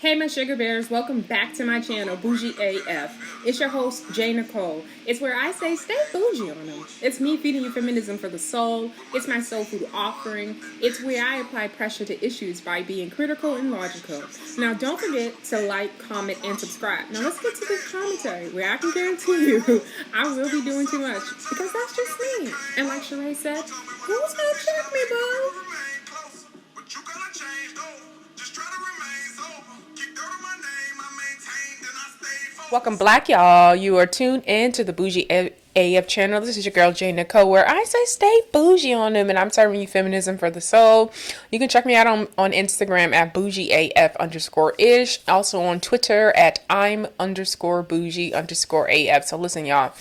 Hey my Shuga Bears, welcome back to my channel, Bougie AF. It's your host, J.Nicole. It's where I say stay bougie on them. It's me feeding you feminism for the soul. It's my soul food offering. It's where I apply pressure to issues by being critical and logical. Now don't forget to like, comment, and subscribe. Now let's get to the commentary where I can guarantee you I will be doing too much because that's just me. And like Sheree said, who's gonna check me, boo? Welcome Black y'all. You are tuned in to the Bougie AF channel. This is your girl J.Nicole where I say stay bougie on them and I'm serving you feminism for the soul. You can check me out on Instagram at BougieAF_ish. Also on Twitter at I'm_bougie_AF. So listen y'all.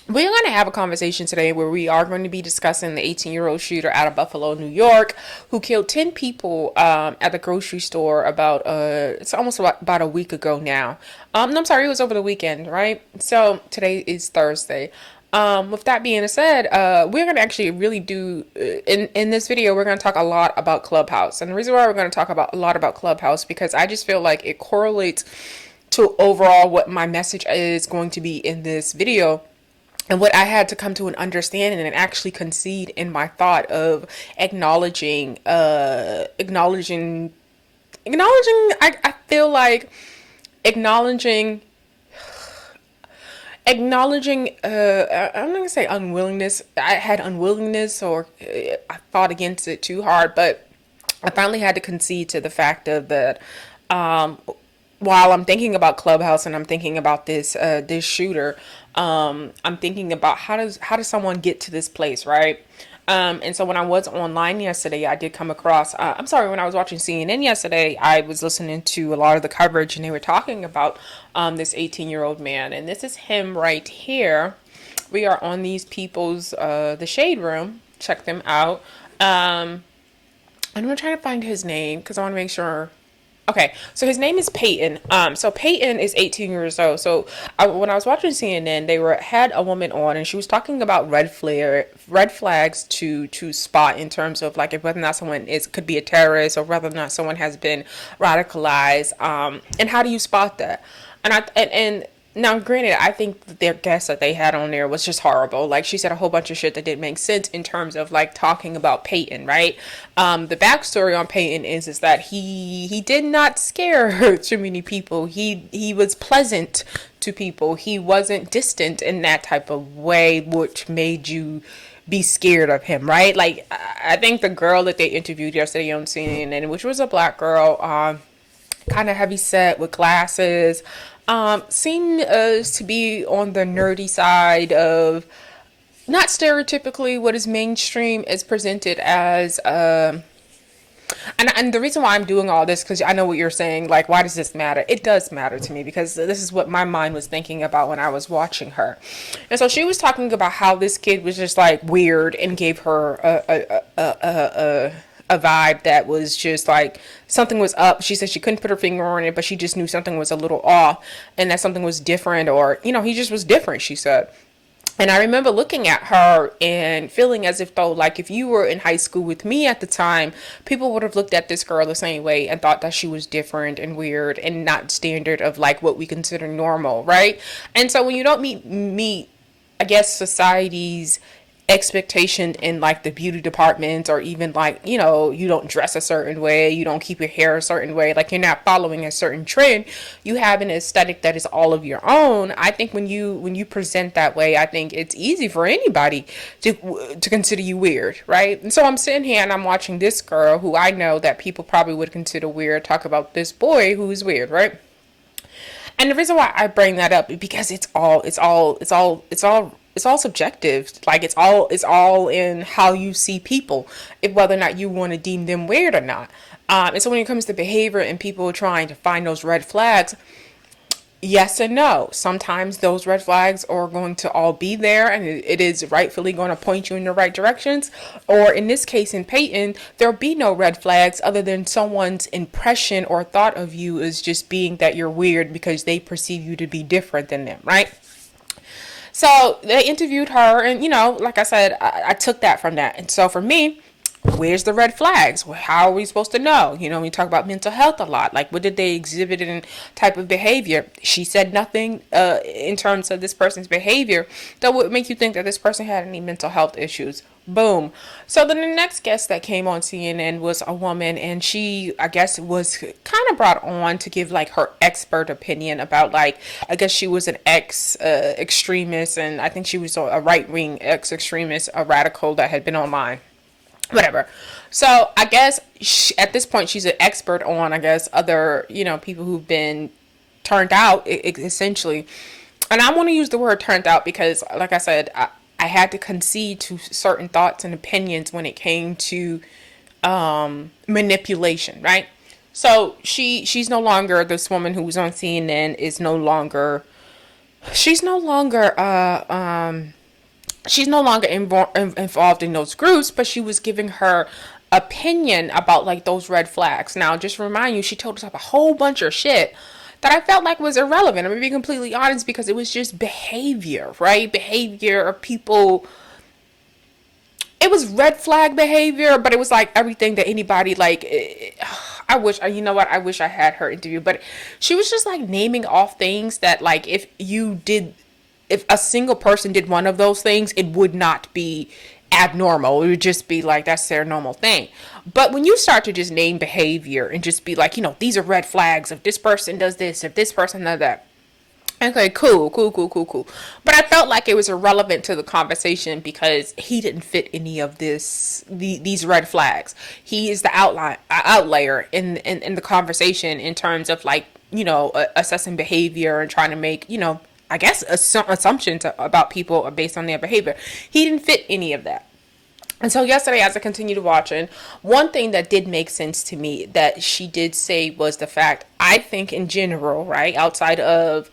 We're going to have a conversation today where we are going to be discussing the 18-year-old shooter out of Buffalo, New York, who killed 10 people at the grocery store it's almost about a week ago now. No, I'm sorry, it was over the weekend, right? So today is Thursday. With that being said, we're going to actually really do, in this video, we're going to talk a lot about Clubhouse. And the reason why we're going to talk a lot about Clubhouse, because I just feel like it correlates to overall what my message is going to be in this video. And what I had to come to an understanding and actually concede in my thought of acknowledging, I feel like acknowledging, I'm not going to say unwillingness. I had unwillingness or I fought against it too hard, but I finally had to concede to the fact of that, while I'm thinking about Clubhouse and I'm thinking about this shooter, I'm thinking about how does someone get to this place, right? And so when I was online yesterday, I did come across, when I was watching CNN yesterday, I was listening to a lot of the coverage and they were talking about this 18-year-old man. And this is him right here. We are on these people's, the Shade Room. Check them out. I'm going to try to find his name because I want to make sure. Okay, so his name is Peyton. So Peyton is 18 years old. So when I was watching CNN, they had a woman on, and she was talking about red flags to spot in terms of like whether or not someone could be a terrorist or whether or not someone has been radicalized. And how do you spot that? And now, granted, I think their guest that they had on there was just horrible. Like, she said a whole bunch of shit that didn't make sense in terms of, like, talking about Peyton, right? The backstory on Peyton is that he did not scare too many people. He was pleasant to people. He wasn't distant in that type of way, which made you be scared of him, right? Like, I think the girl that they interviewed yesterday on CNN, which was a black girl, kind of heavy set with glasses, seemed to be on the nerdy side of not stereotypically what is mainstream is presented as, and the reason why I'm doing all this, because I know what you're saying, like, why does this matter? It does matter to me because this is what my mind was thinking about when I was watching her. And so she was talking about how this kid was just like weird and gave her a vibe that was just like something was up. She said she couldn't put her finger on it, but she just knew something was a little off and that something was different, or, you know, he just was different, she said. And I remember looking at her and feeling as if though, like, if you were in high school with me at the time, people would have looked at this girl the same way and thought that she was different and weird and not standard of like what we consider normal, right? And so when you don't meet I guess society's expectation in like the beauty department, or even like, you know, you don't dress a certain way, you don't keep your hair a certain way, like you're not following a certain trend, you have an aesthetic that is all of your own. I think when you present that way, I think it's easy for anybody to consider you weird, right? And so I'm sitting here and I'm watching this girl who I know that people probably would consider weird talk about this boy who is weird, right? And the reason why I bring that up is because it's all subjective. Like it's all in how you see people, whether or not you want to deem them weird or not. And so when it comes to behavior and people trying to find those red flags, yes and no. Sometimes those red flags are going to all be there and it is rightfully going to point you in the right directions. Or in this case, in Peyton, there'll be no red flags other than someone's impression or thought of you is just being that you're weird because they perceive you to be different than them, right? So they interviewed her and, you know, like I said, I took that from that. And so for me, where's the red flags? How are we supposed to know? We talk about mental health a lot. Like, what did they exhibit in type of behavior? She said nothing in terms of this person's behavior that would make you think that this person had any mental health issues. Boom. So then the next guest that came on CNN was a woman, and she, I guess, was kind of brought on to give like her expert opinion about, like, I guess she was an extremist, and I think she was a right wing extremist, a radical that had been online. Whatever. So I guess at this point she's an expert on, I guess, other people who've been turned out, essentially. And I want to use the word turned out because, like I said, I had to concede to certain thoughts and opinions when it came to manipulation, right? So she's no longer, this woman who was on CNN is no longer, she's no longer involved in those groups, but she was giving her opinion about like those red flags. Now, just to remind you, she told us a whole bunch of shit that I felt like was irrelevant. I'm gonna be completely honest, because it was just behavior, right? Behavior of people. It was red flag behavior, but it was like everything that anybody like. I wish, you know what? I wish I had her interview, but she was just like naming off things that, like, if a single person did one of those things, it would not be abnormal. It would just be like, that's their normal thing. But when you start to just name behavior and just be like, these are red flags, if this person does this, if this person does that. Okay, cool. But I felt like it was irrelevant to the conversation because he didn't fit any of these red flags. He is the outlier in the conversation in terms of, like, assessing behavior and trying to make, I guess, assumptions about people based on their behavior. He didn't fit any of that. And so yesterday, as I continued watching, one thing that did make sense to me that she did say was the fact, I think in general, right, outside of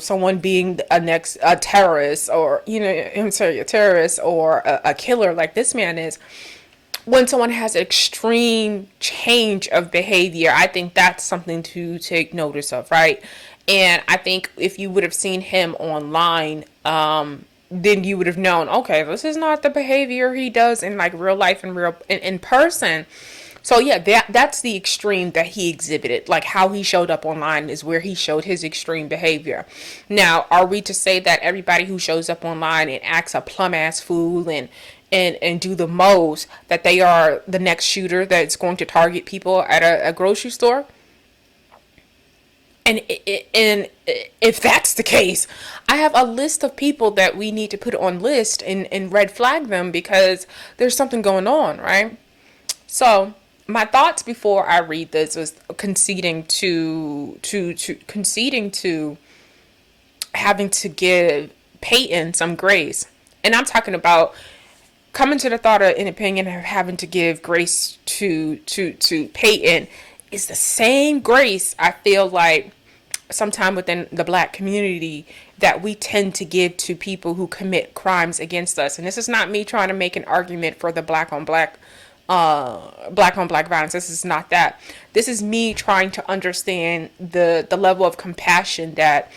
someone being a terrorist, or a terrorist or a killer like this man is, when someone has extreme change of behavior, I think that's something to take notice of, right? And I think if you would have seen him online, then you would have known, okay, this is not the behavior he does in like real life and in person. So yeah, that's the extreme that he exhibited. Like how he showed up online is where he showed his extreme behavior. Now, are we to say that everybody who shows up online and acts a plum ass fool and do the most, that they are the next shooter that's going to target people at a grocery store? And if that's the case, I have a list of people that we need to put on list and red flag them because there's something going on, right? So my thoughts before I read this was conceding to having to give Peyton some grace. And I'm talking about coming to the thought of an opinion of having to give grace to Peyton is the same grace I feel like sometime within the black community that we tend to give to people who commit crimes against us. And this is not me trying to make an argument for the black on black violence. This is not that. This is me trying to understand the level of compassion that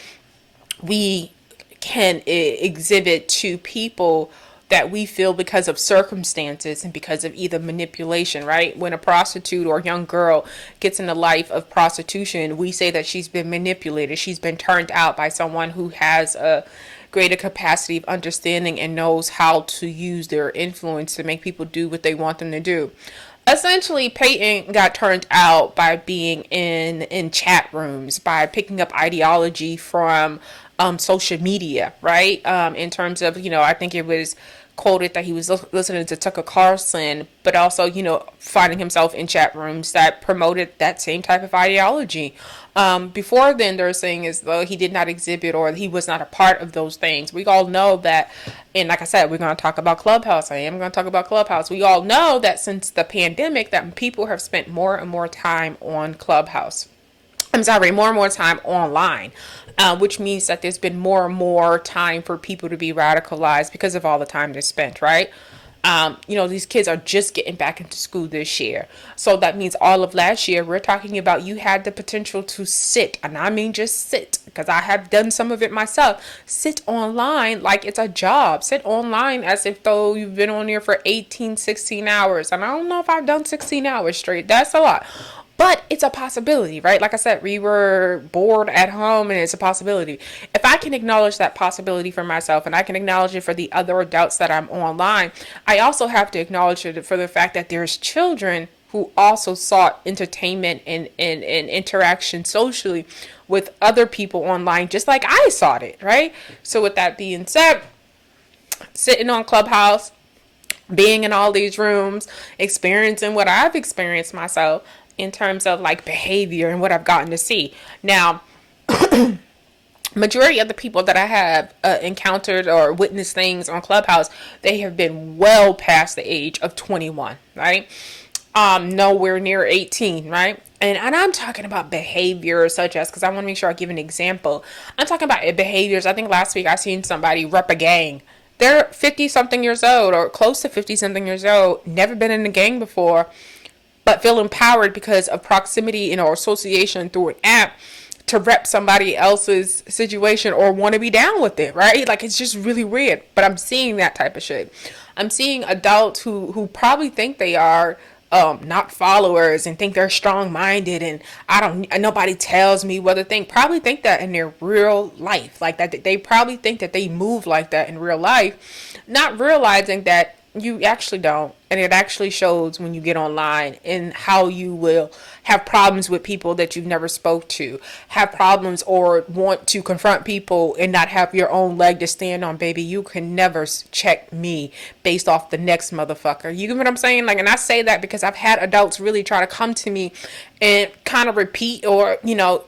we can exhibit to people that we feel because of circumstances and because of either manipulation, right? When a prostitute or young girl gets in the life of prostitution, we say that she's been manipulated. She's been turned out by someone who has a greater capacity of understanding and knows how to use their influence to make people do what they want them to do. Essentially, Peyton got turned out by being in chat rooms, by picking up ideology from social media, right? In terms of, I think it was quoted that he was listening to Tucker Carlson, but also, finding himself in chat rooms that promoted that same type of ideology. Before then, they're saying as though he did not exhibit or he was not a part of those things. We all know that, and like I said, we're going to talk about Clubhouse. I am going to talk about Clubhouse. We all know that since the pandemic that people have spent more and more time on Clubhouse. More and more time online, which means that there's been more and more time for people to be radicalized because of all the time they spent, right? These kids are just getting back into school this year. So that means all of last year, we're talking about you had the potential to sit, and I mean just sit, because I have done some of it myself. Sit online like it's a job. Sit online as if though you've been on there for 18, 16 hours. And I don't know if I've done 16 hours straight. That's a lot. But it's a possibility, right? Like I said, we were bored at home and it's a possibility. If I can acknowledge that possibility for myself and I can acknowledge it for the other adults that I'm online, I also have to acknowledge it for the fact that there's children who also sought entertainment and interaction socially with other people online, just like I sought it, right? So with that being said, sitting on Clubhouse, being in all these rooms, experiencing what I've experienced myself, in terms of like behavior and what I've gotten to see. Now, majority of the people that I have encountered or witnessed things on Clubhouse, they have been well past the age of 21, right? Nowhere near 18, right? And I'm talking about behaviors such as, because I want to make sure I give an example. I'm talking about behaviors. I think last week I seen somebody rep a gang. They're 50 something years old or close to 50 something years old, never been in a gang before, but feel empowered because of proximity and or association through an app to rep somebody else's situation or want to be down with it, right? Like, it's just really weird. But I'm seeing that type of shit. I'm seeing adults who probably think they are not followers and think they're strong-minded and nobody tells me what to think. Probably think that in their real life. Like that, they probably think that they move like that in real life, not realizing that you actually don't. And it actually shows when you get online and how you will have problems with people that you've never spoke to, have problems or want to confront people and not have your own leg to stand on. Baby, you can never check me based off the next motherfucker. You get what I'm saying? Like, and I say that because I've had adults really try to come to me and kind of repeat or,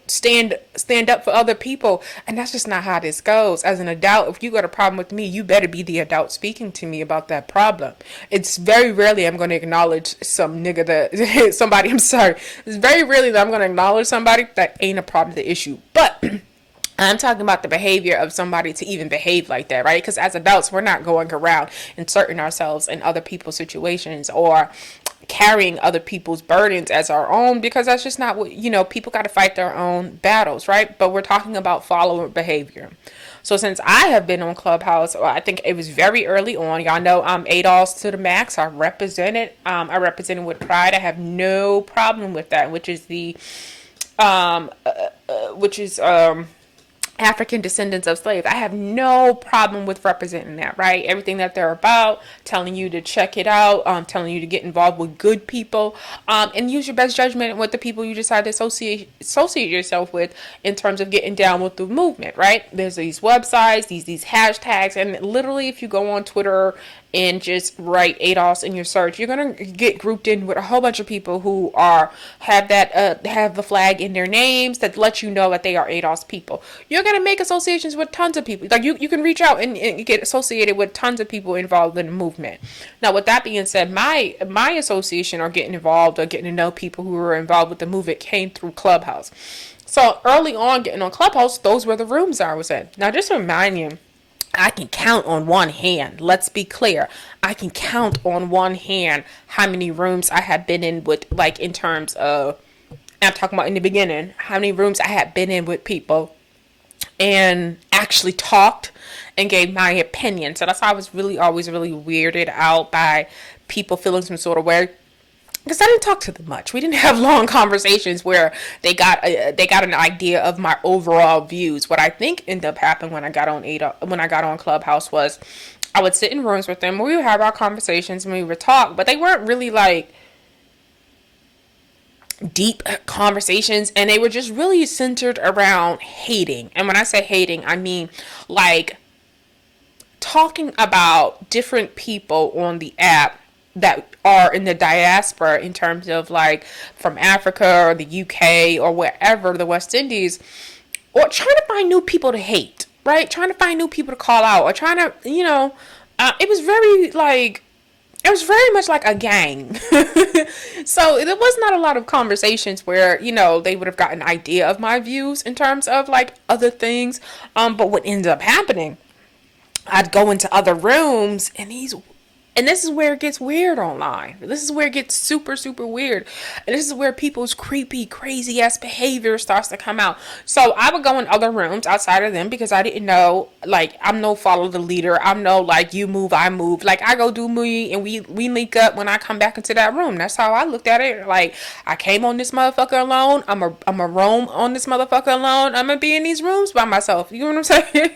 stand up for other people. And that's just not how this goes. As an adult, if you got a problem with me, you better be the adult speaking to me about that problem. It's very rarely I'm going to acknowledge some nigga that somebody, I'm sorry. It's very rarely that I'm going to acknowledge somebody that ain't a part of the issue. But I'm talking about the behavior of somebody to even behave like that, right? Because as adults, we're not going around inserting ourselves in other people's situations or carrying other people's burdens as our own, because that's just not what, people got to fight their own battles, right? But we're talking about follower behavior. So since I have been on Clubhouse, I think it was very early on. Y'all know I'm ADOS to the max. I represented with pride. I have no problem with that, which is African descendants of slaves. I have no problem with representing that, right? Everything that they're about, telling you to check it out, telling you to get involved with good people, and use your best judgment with the people you decide to associate yourself with in terms of getting down with the movement, right? There's these websites, these hashtags, and literally if you go on Twitter and just write ADOS in your search, you're gonna get grouped in with a whole bunch of people who have the flag in their names that let you know that they are ADOS people. You're gonna make associations with tons of people. Like you can reach out and get associated with tons of people involved in the movement. Now, with that being said, my association or getting involved or getting to know people who were involved with the movement came through Clubhouse. So early on, getting on Clubhouse, those were the rooms I was in. Now, just to remind you, I can count on one hand. Let's be clear. I can count on one hand how many rooms I have been in with, like, in terms of, I'm talking about in the beginning, how many rooms I had been in with people and actually talked and gave my opinion. So that's why I was always really weirded out by people feeling some sort of way, because I didn't talk to them much. We didn't have long conversations where they got an idea of my overall views. What I think ended up happening when I got on Clubhouse was I would sit in rooms with them. We would have our conversations and we would talk, but they weren't really like deep conversations, and they were just really centered around hating. And when I say hating, I mean like talking about different people on the app that are in the diaspora, in terms of like from Africa or the UK or wherever, the West Indies, or trying to find new people to hate, right? Trying to find new people to call out, or trying to, it was very much like a gang. So there was not a lot of conversations where, they would have gotten an idea of my views in terms of like other things. But what ended up happening, I'd go into other rooms and these And this is where it gets weird online. This is where it gets super, super weird. And this is where people's creepy, crazy ass behavior starts to come out. So I would go in other rooms outside of them because I didn't know, like, I'm no follow the leader. I'm no, like, you move, I move. Like, I go do me and we link up when I come back into that room. That's how I looked at it. Like, I came on this motherfucker alone. I'm a roam on this motherfucker alone. I'm gonna be in these rooms by myself. You know what I'm saying?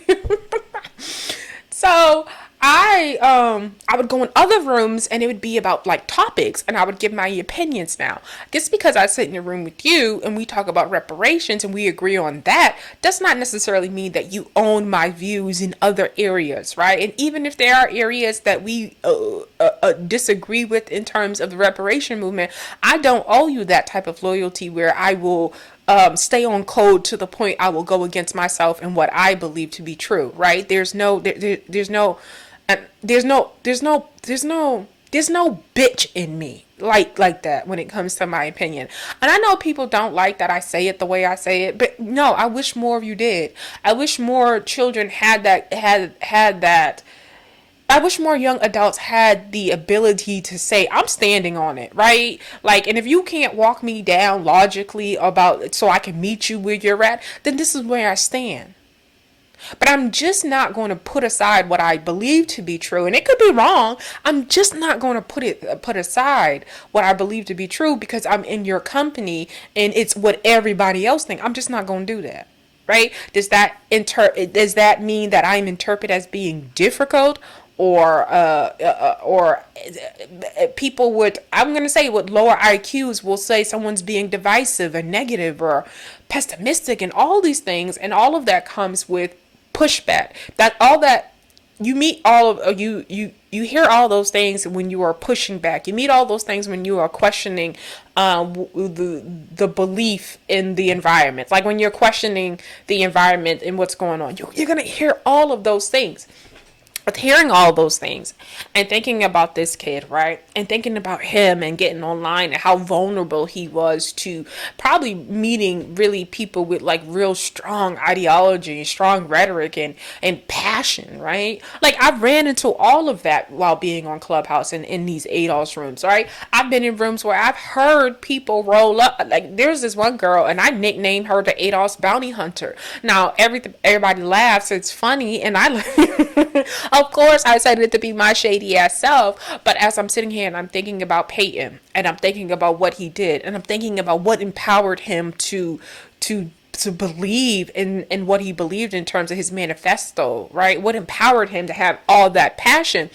So I would go in other rooms and it would be about like topics and I would give my opinions. Now, just because I sit in a room with you and we talk about reparations and we agree on that does not necessarily mean that you own my views in other areas, right? And even if there are areas that we disagree with in terms of the reparation movement, I don't owe you that type of loyalty where I will stay on code to the point I will go against myself and what I believe to be true, right? There's no bitch in me like that when it comes to my opinion. And I know people don't like that I say it the way I say it, but no, I wish more of you did. I wish more children had that. I wish more young adults had the ability to say, I'm standing on it, right? Like, and if you can't walk me down logically about so I can meet you where you're at, then this is where I stand. But I'm just not going to put aside what I believe to be true, and it could be wrong. I'm just not going to put aside what I believe to be true because I'm in your company and it's what everybody else thinks. I'm just not going to do that. Right? Does that mean that I'm interpreted as being difficult? Or people with, I'm going to say with lower IQs will say someone's being divisive and negative or pessimistic and all these things. And all of that comes with pushback. You meet all of you hear all those things when you are pushing back. You meet all those things when you are questioning the belief in the environment. Like when you're questioning the environment and what's going on. You're going to hear all of those things. With hearing all those things and thinking about this kid, right? And thinking about him and getting online and how vulnerable he was to probably meeting really people with like real strong ideology and strong rhetoric and passion, right? Like I've ran into all of that while being on Clubhouse and in these ADOS rooms, right? I've been in rooms where I've heard people roll up. Like there's this one girl and I nicknamed her the ADOS bounty hunter. Now everybody laughs. It's funny. And of course, I said it to be my shady ass self, but as I'm sitting here and I'm thinking about Peyton, and I'm thinking about what he did, and I'm thinking about what empowered him to believe in what he believed in terms of his manifesto, right? What empowered him to have all that passion.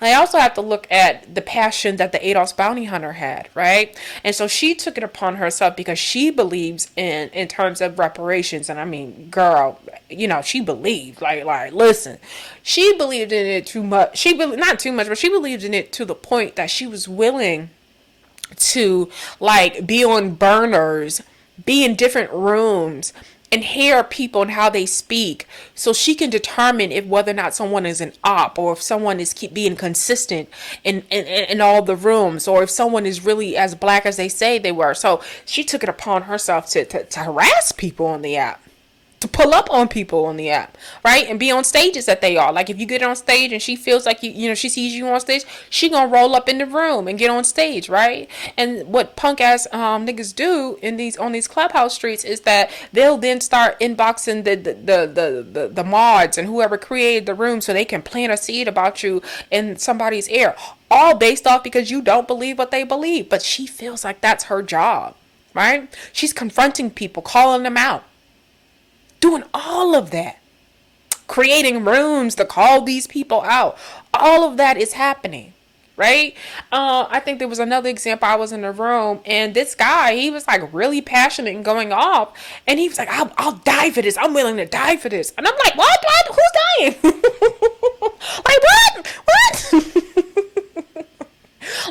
I also have to look at the passion that the ADOS bounty hunter had, right? And so she took it upon herself because she believes in terms of reparations. And I mean, girl, she believed, like, listen, she believed in it too much. Not too much, but she believed in it to the point that she was willing to like be on burners, be in different rooms and hear people and how they speak so she can determine if whether or not someone is an op or if someone is keep being consistent in all the rooms or if someone is really as black as they say they were. So she took it upon herself to harass people on the app, to pull up on people on the app, right? And be on stages that they are. Like if you get on stage and she feels like she sees you on stage, she gonna roll up in the room and get on stage, right? And what punk ass niggas do on these Clubhouse streets is that they'll then start inboxing the mods and whoever created the room so they can plant a seed about you in somebody's ear, all based off because you don't believe what they believe. But she feels like that's her job, right? She's confronting people, calling them out, doing all of that, creating rooms to call these people out. All of that is happening, right? I think there was another example. I was in a room and this guy, he was like really passionate and going off. And he was like, I'll die for this. I'm willing to die for this. And I'm like, what? Who's dying? Like, what?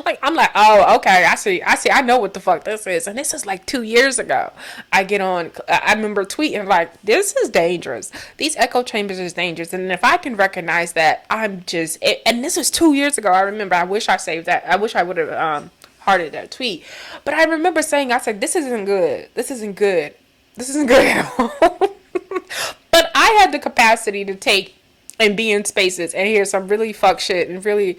Like, I'm like, oh, okay, I see, I know what the fuck this is. And this is like 2 years ago. I remember tweeting like, this is dangerous. These echo chambers is dangerous. And if I can recognize that, and this was 2 years ago. I remember, I wish I saved that. I wish I would have hearted that tweet. But I remember saying, I said, this isn't good. This isn't good. This isn't good at all. But I had the capacity to take and be in spaces and hear some really fuck shit and really,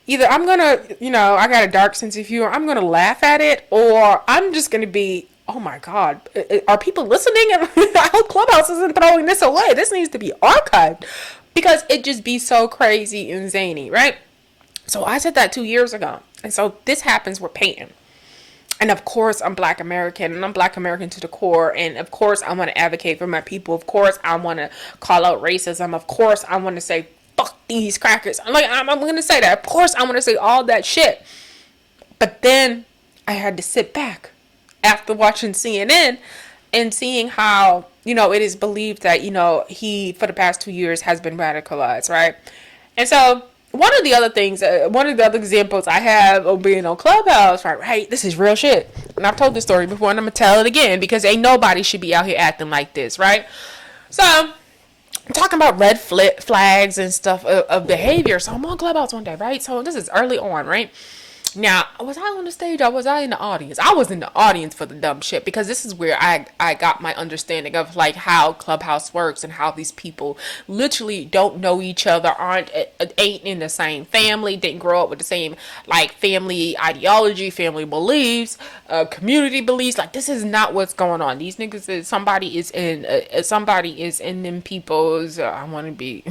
either I'm gonna, I got a dark sense of humor, I'm gonna laugh at it, or I'm just gonna be, oh my God, are people listening? I hope Clubhouse isn't throwing this away. This needs to be archived because it just be so crazy and zany, right? So I said that 2 years ago. And so this happens with Peyton. And of course, I'm Black American, and I'm Black American to the core. And of course, I want to advocate for my people. Of course, I want to call out racism. Of course, I want to say, fuck these crackers. I'm going to say that. Of course, I want to say all that shit. But then I had to sit back after watching CNN and seeing how, it is believed that, he, for the past 2 years, has been radicalized, right? And so one of the other examples I have of being on Clubhouse, right, this is real shit. And I've told this story before, and I'm going to tell it again, because ain't nobody should be out here acting like this, right? So, I'm talking about red flags and stuff of behavior. So, I'm on Clubhouse one day, right? So, this is early on, right? Now, was I on the stage or was I in the audience? I was in the audience for the dumb shit, because this is where I got my understanding of like how Clubhouse works and how these people literally don't know each other, ain't in the same family, didn't grow up with the same like family ideology, family beliefs, community beliefs. Like, this is not what's going on. These niggas somebody is in them people's I want to be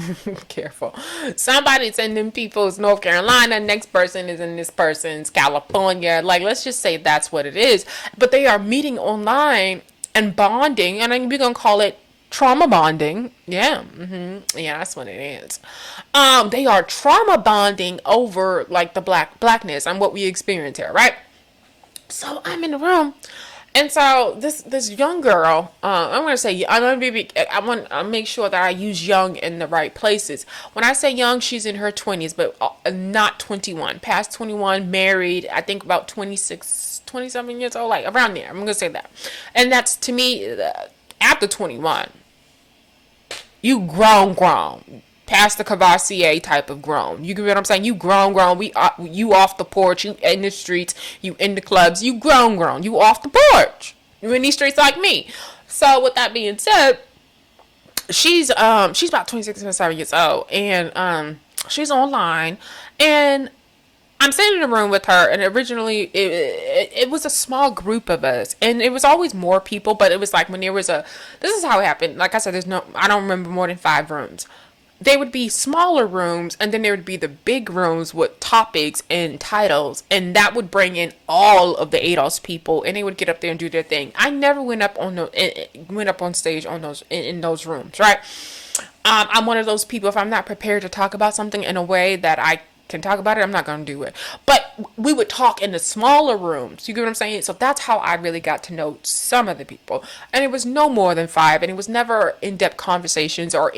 careful. Somebody's in them people's North Carolina, next person is in this person's California. Like, let's just say that's what it is. But they are meeting online and bonding, and we're gonna call it trauma bonding. Yeah, yeah, that's what it is. They are trauma bonding over like the blackness and what we experience here, right? So I'm in the room, and so this young girl, I'm gonna say, I want to make sure that I use young in the right places. When I say young, she's in her 20s, but not 21. Past 21, married. I think about 26, 27 years old, like around there. I'm gonna say that, and that's to me after 21, you grown. Past the Cavassier type of grown. You get what I'm saying? You grown. You off the porch. You in the streets. You in the clubs. You grown. You off the porch. You in these streets like me. So with that being said, she's about 26, 27 years old, and she's online, and I'm sitting in a room with her, and originally it was a small group of us, and it was always more people, but it was like when there was this is how it happened. Like I said, I don't remember more than 5 rooms. They would be smaller rooms, and then there would be the big rooms with topics and titles, and that would bring in all of the ADOS people, and they would get up there and do their thing. I never went up on stage on those in those rooms, right? I'm one of those people, if I'm not prepared to talk about something in a way that I can talk about it, I'm not going to do it. But we would talk in the smaller rooms. You get what I'm saying? So that's how I really got to know some of the people. And it was no more than 5, and it was never in-depth conversations or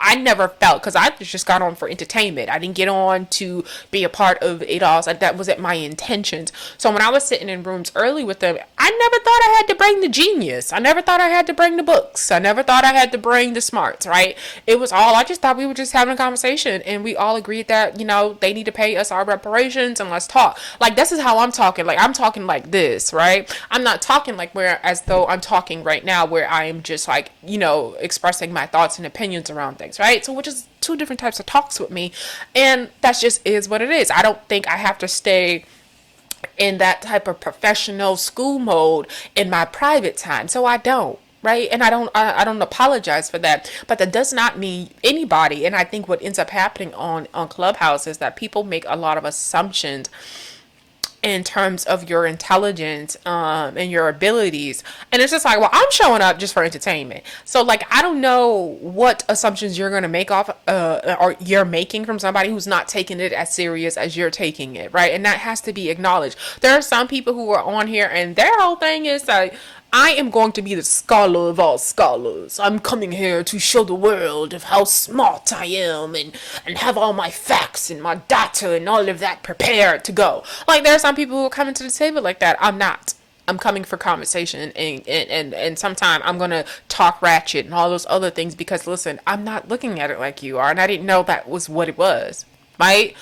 I never felt, because I just got on for entertainment. I didn't get on to be a part of it all. That wasn't my intentions. So when I was sitting in rooms early with them, I never thought I had to bring the genius. I never thought I had to bring the books. I never thought I had to bring the smarts, right? I just thought we were just having a conversation, and we all agreed that, they need to pay us our reparations, and let's talk. Like, this is how I'm talking. Like, I'm talking like this, right? I'm not talking like as though I'm talking right now, where I am just like, expressing my thoughts and opinions around things, right? So, which is 2 different types of talks with me, and that just is what it is. I don't think I have to stay in that type of professional school mode in my private time, so I don't, right? And I don't apologize for that, but that does not mean anybody. And I think what ends up happening on Clubhouse is that people make a lot of assumptions in terms of your intelligence and your abilities, and it's just like, well, I'm showing up just for entertainment. So like, I don't know what assumptions you're going to make off or you're making from somebody who's not taking it as serious as you're taking it, right? And that has to be acknowledged. There are some people who are on here and their whole thing is like, I am going to be the scholar of all scholars. I'm coming here to show the world of how smart I am and have all my facts and my data and all of that prepared to go. Like, there are some people who are coming to the table like that. I'm not. I'm coming for conversation, and sometimes I'm going to talk ratchet and all those other things because, listen, I'm not looking at it like you are, and I didn't know that was what it was, right?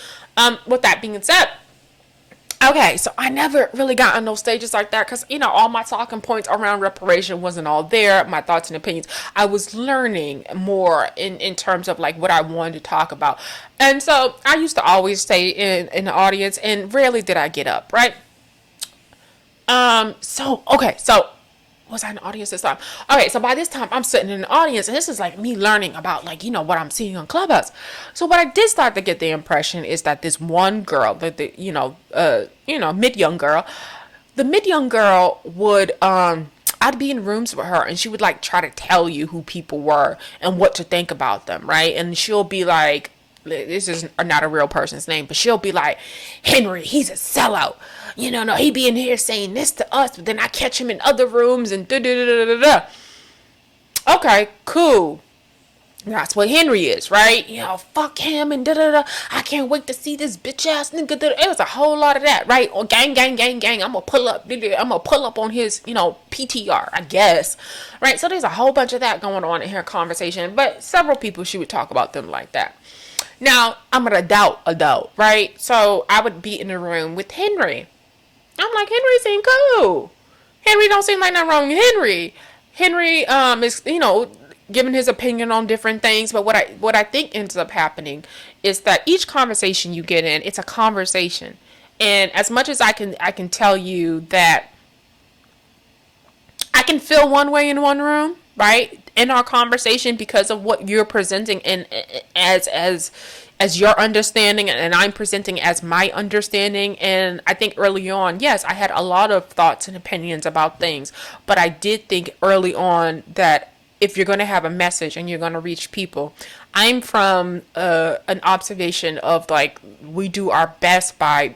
With that being said, Okay, so I never really got on those stages like that because, all my talking points around reparation wasn't all there. My thoughts and opinions. I was learning more in terms of like what I wanted to talk about. And so I used to always stay in the audience, and rarely did I get up, right? So was I in the audience this time? Okay, so by this time I'm sitting in the audience, and this is like me learning about like what I'm seeing on Clubhouse. So what I did start to get the impression is that this one girl, mid young girl, the mid young girl would I'd be in rooms with her, and she would like try to tell you who people were and what to think about them, right? And she'll be like, this is not a real person's name, but she'll be like, Henry, he's a sellout. No, he be in here saying this to us, but then I catch him in other rooms and da da da da da. Okay, cool. That's what Henry is, right? Fuck him and da da da. I can't wait to see this bitch ass nigga. It was a whole lot of that, right? Or gang, gang, gang, gang. I'm gonna pull up on his, PTR, I guess, right? So there's a whole bunch of that going on in her conversation. But several people she would talk about them like that. Now I'm an adult, right? So I would be in the room with Henry. I'm like, Henry seem cool. Henry don't seem like nothing wrong with Henry. Henry is giving his opinion on different things, but what I think ends up happening is that each conversation you get in, it's a conversation. And as much as I can tell you that I can feel one way in one room, right? In our conversation because of what you're presenting and as your understanding, and I'm presenting as my understanding. And I think early on, yes, I had a lot of thoughts and opinions about things, but I did think early on that if you're going to have a message and you're going to reach people, I'm from an observation of like, we do our best by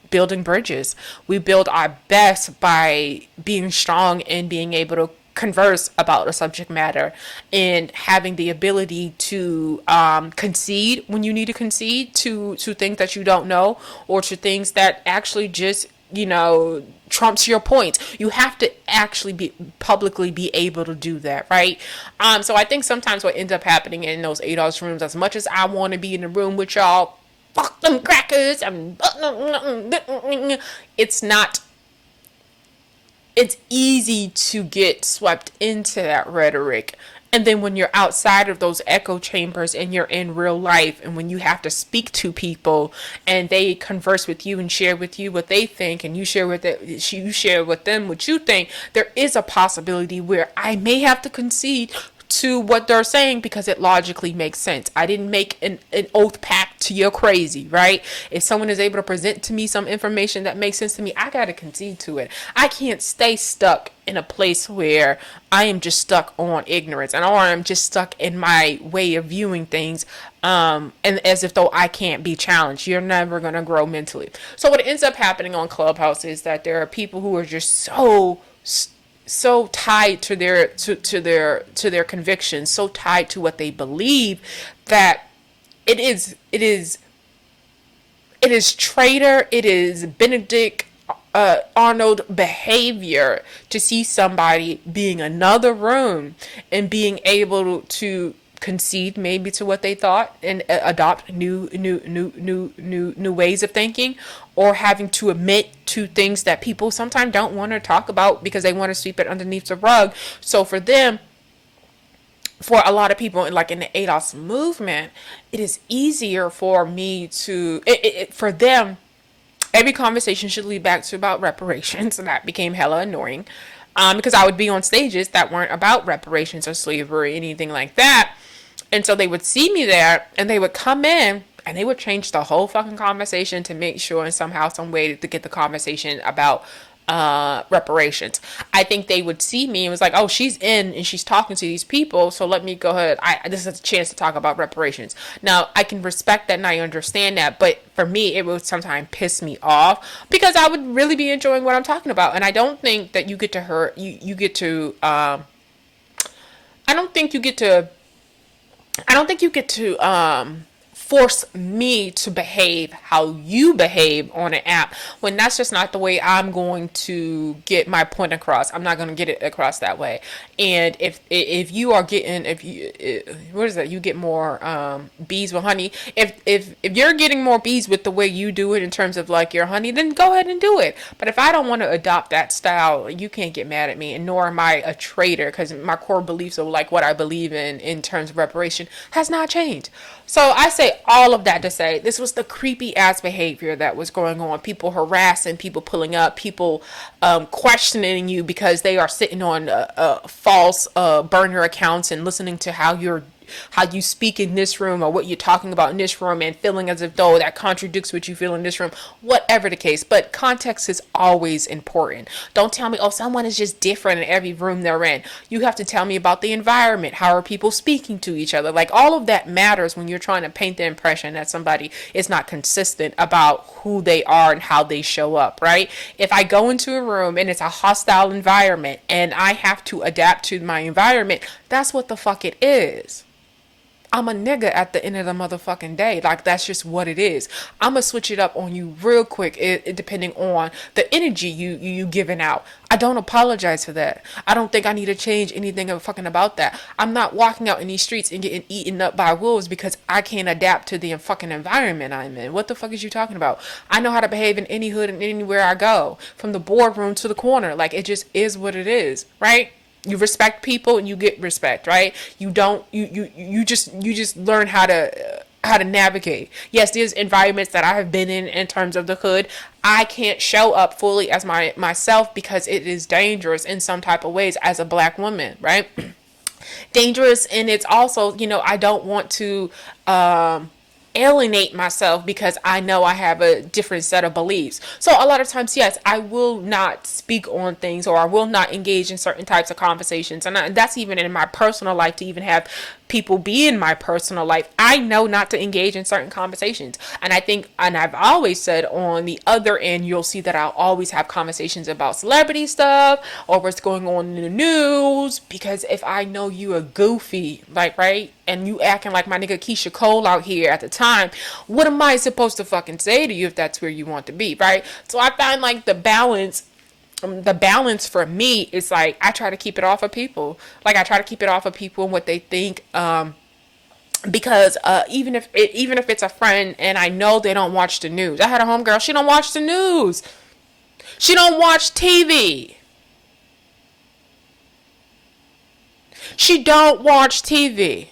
building bridges. We build our best by being strong and being able to converse about a subject matter and having the ability to concede when you need to concede to things that you don't know, or to things that actually just trumps your points. You have to actually be publicly be able to do that, right? So I think sometimes what ends up happening in those ADOS rooms, as much as I want to be in the room with y'all, fuck them crackers, it's not. It's easy to get swept into that rhetoric. And then when you're outside of those echo chambers and you're in real life, and when you have to speak to people and they converse with you and share with you what they think, and you share with them what you think, there is a possibility where I may have to concede to what they're saying because it logically makes sense. I didn't make an oath pact to you're crazy, right? If someone is able to present to me some information that makes sense to me, I gotta concede to it. I can't stay stuck in a place where I am just stuck on ignorance, or I'm just stuck in my way of viewing things, and as if though I can't be challenged. You're never gonna grow mentally. So what ends up happening on Clubhouse is that there are people who are just so tied to their convictions, so tied to what they believe, that it is traitor, it is Benedict Arnold behavior to see somebody being another room and being able to concede maybe to what they thought and adopt new ways of thinking, or having to admit to things that people sometimes don't want to talk about because they want to sweep it underneath the rug. So for a lot of people in the ADOS movement, it is easier for me to for them, every conversation should lead back to about reparations, and that became hella annoying, because I would be on stages that weren't about reparations or slavery or anything like that. And so they would see me there, and they would come in, and they would change the whole fucking conversation to make sure in somehow, some way to get the conversation about reparations. I think they would see me and was like, oh, she's in and she's talking to these people, so let me go ahead. This is a chance to talk about reparations. Now, I can respect that and I understand that, but for me, it would sometimes piss me off because I would really be enjoying what I'm talking about. And I don't think that you get to hurt, you get to, I don't think you get to force me to behave how you behave on an app, when that's just not the way I'm going to get my point across. I'm not going to get it across that way. And if you are getting, if you what is that, you get more bees with honey. If you're getting more bees with the way you do it in terms of like your honey, then go ahead and do it. But if I don't want to adopt that style, you can't get mad at me. And nor am I a traitor, because my core beliefs of like what I believe in terms of reparation has not changed. So I say all of that to say this was the creepy ass behavior that was going on. People harassing, people pulling up, people questioning you because they are sitting on false burner accounts and listening to how you speak in this room or what you're talking about in this room and feeling as if though that contradicts what you feel in this room, whatever the case. But context is always important. Don't tell me, oh, someone is just different in every room they're in. You have to tell me about the environment. How are people speaking to each other? Like, all of that matters when you're trying to paint the impression that somebody is not consistent about who they are and how they show up, right? If I go into a room and it's a hostile environment and I have to adapt to my environment, that's what the fuck it is. I'm a nigga at the end of the motherfucking day. Like, that's just what it is. I'm gonna switch it up on you real quick, depending on the energy you giving out. I don't apologize for that. I don't think I need to change anything fucking about that. I'm not walking out in these streets and getting eaten up by wolves because I can't adapt to the fucking environment I'm in. What the fuck is you talking about? I know how to behave in any hood and anywhere I go, from the boardroom to the corner. Like, it just is what it is, right? You respect people and you get respect, right? You don't, you just learn how to navigate. Yes, there's environments that I have been in terms of the hood. I can't show up fully as myself because it is dangerous in some type of ways as a black woman, right? Dangerous. And it's also, I don't want to, alienate myself because I know I have a different set of beliefs. So a lot of times, yes, I will not speak on things, or I will not engage in certain types of conversations. And that's even in my personal life, to even have people be in my personal life. I know not to engage in certain conversations. And I think, and I've always said, on the other end, you'll see that I'll always have conversations about celebrity stuff or what's going on in the news, because if I know you are goofy, like, right, and you acting like my nigga Keisha Cole out here at the time, what am I supposed to fucking say to you if that's where you want to be, right? So I find like the balance for me is like, I try to keep it off of people. Like, I try to keep it off of people and what they think, because even if it's a friend and I know they don't watch the news. I had a homegirl, she don't watch the news. She don't watch TV. She don't watch TV.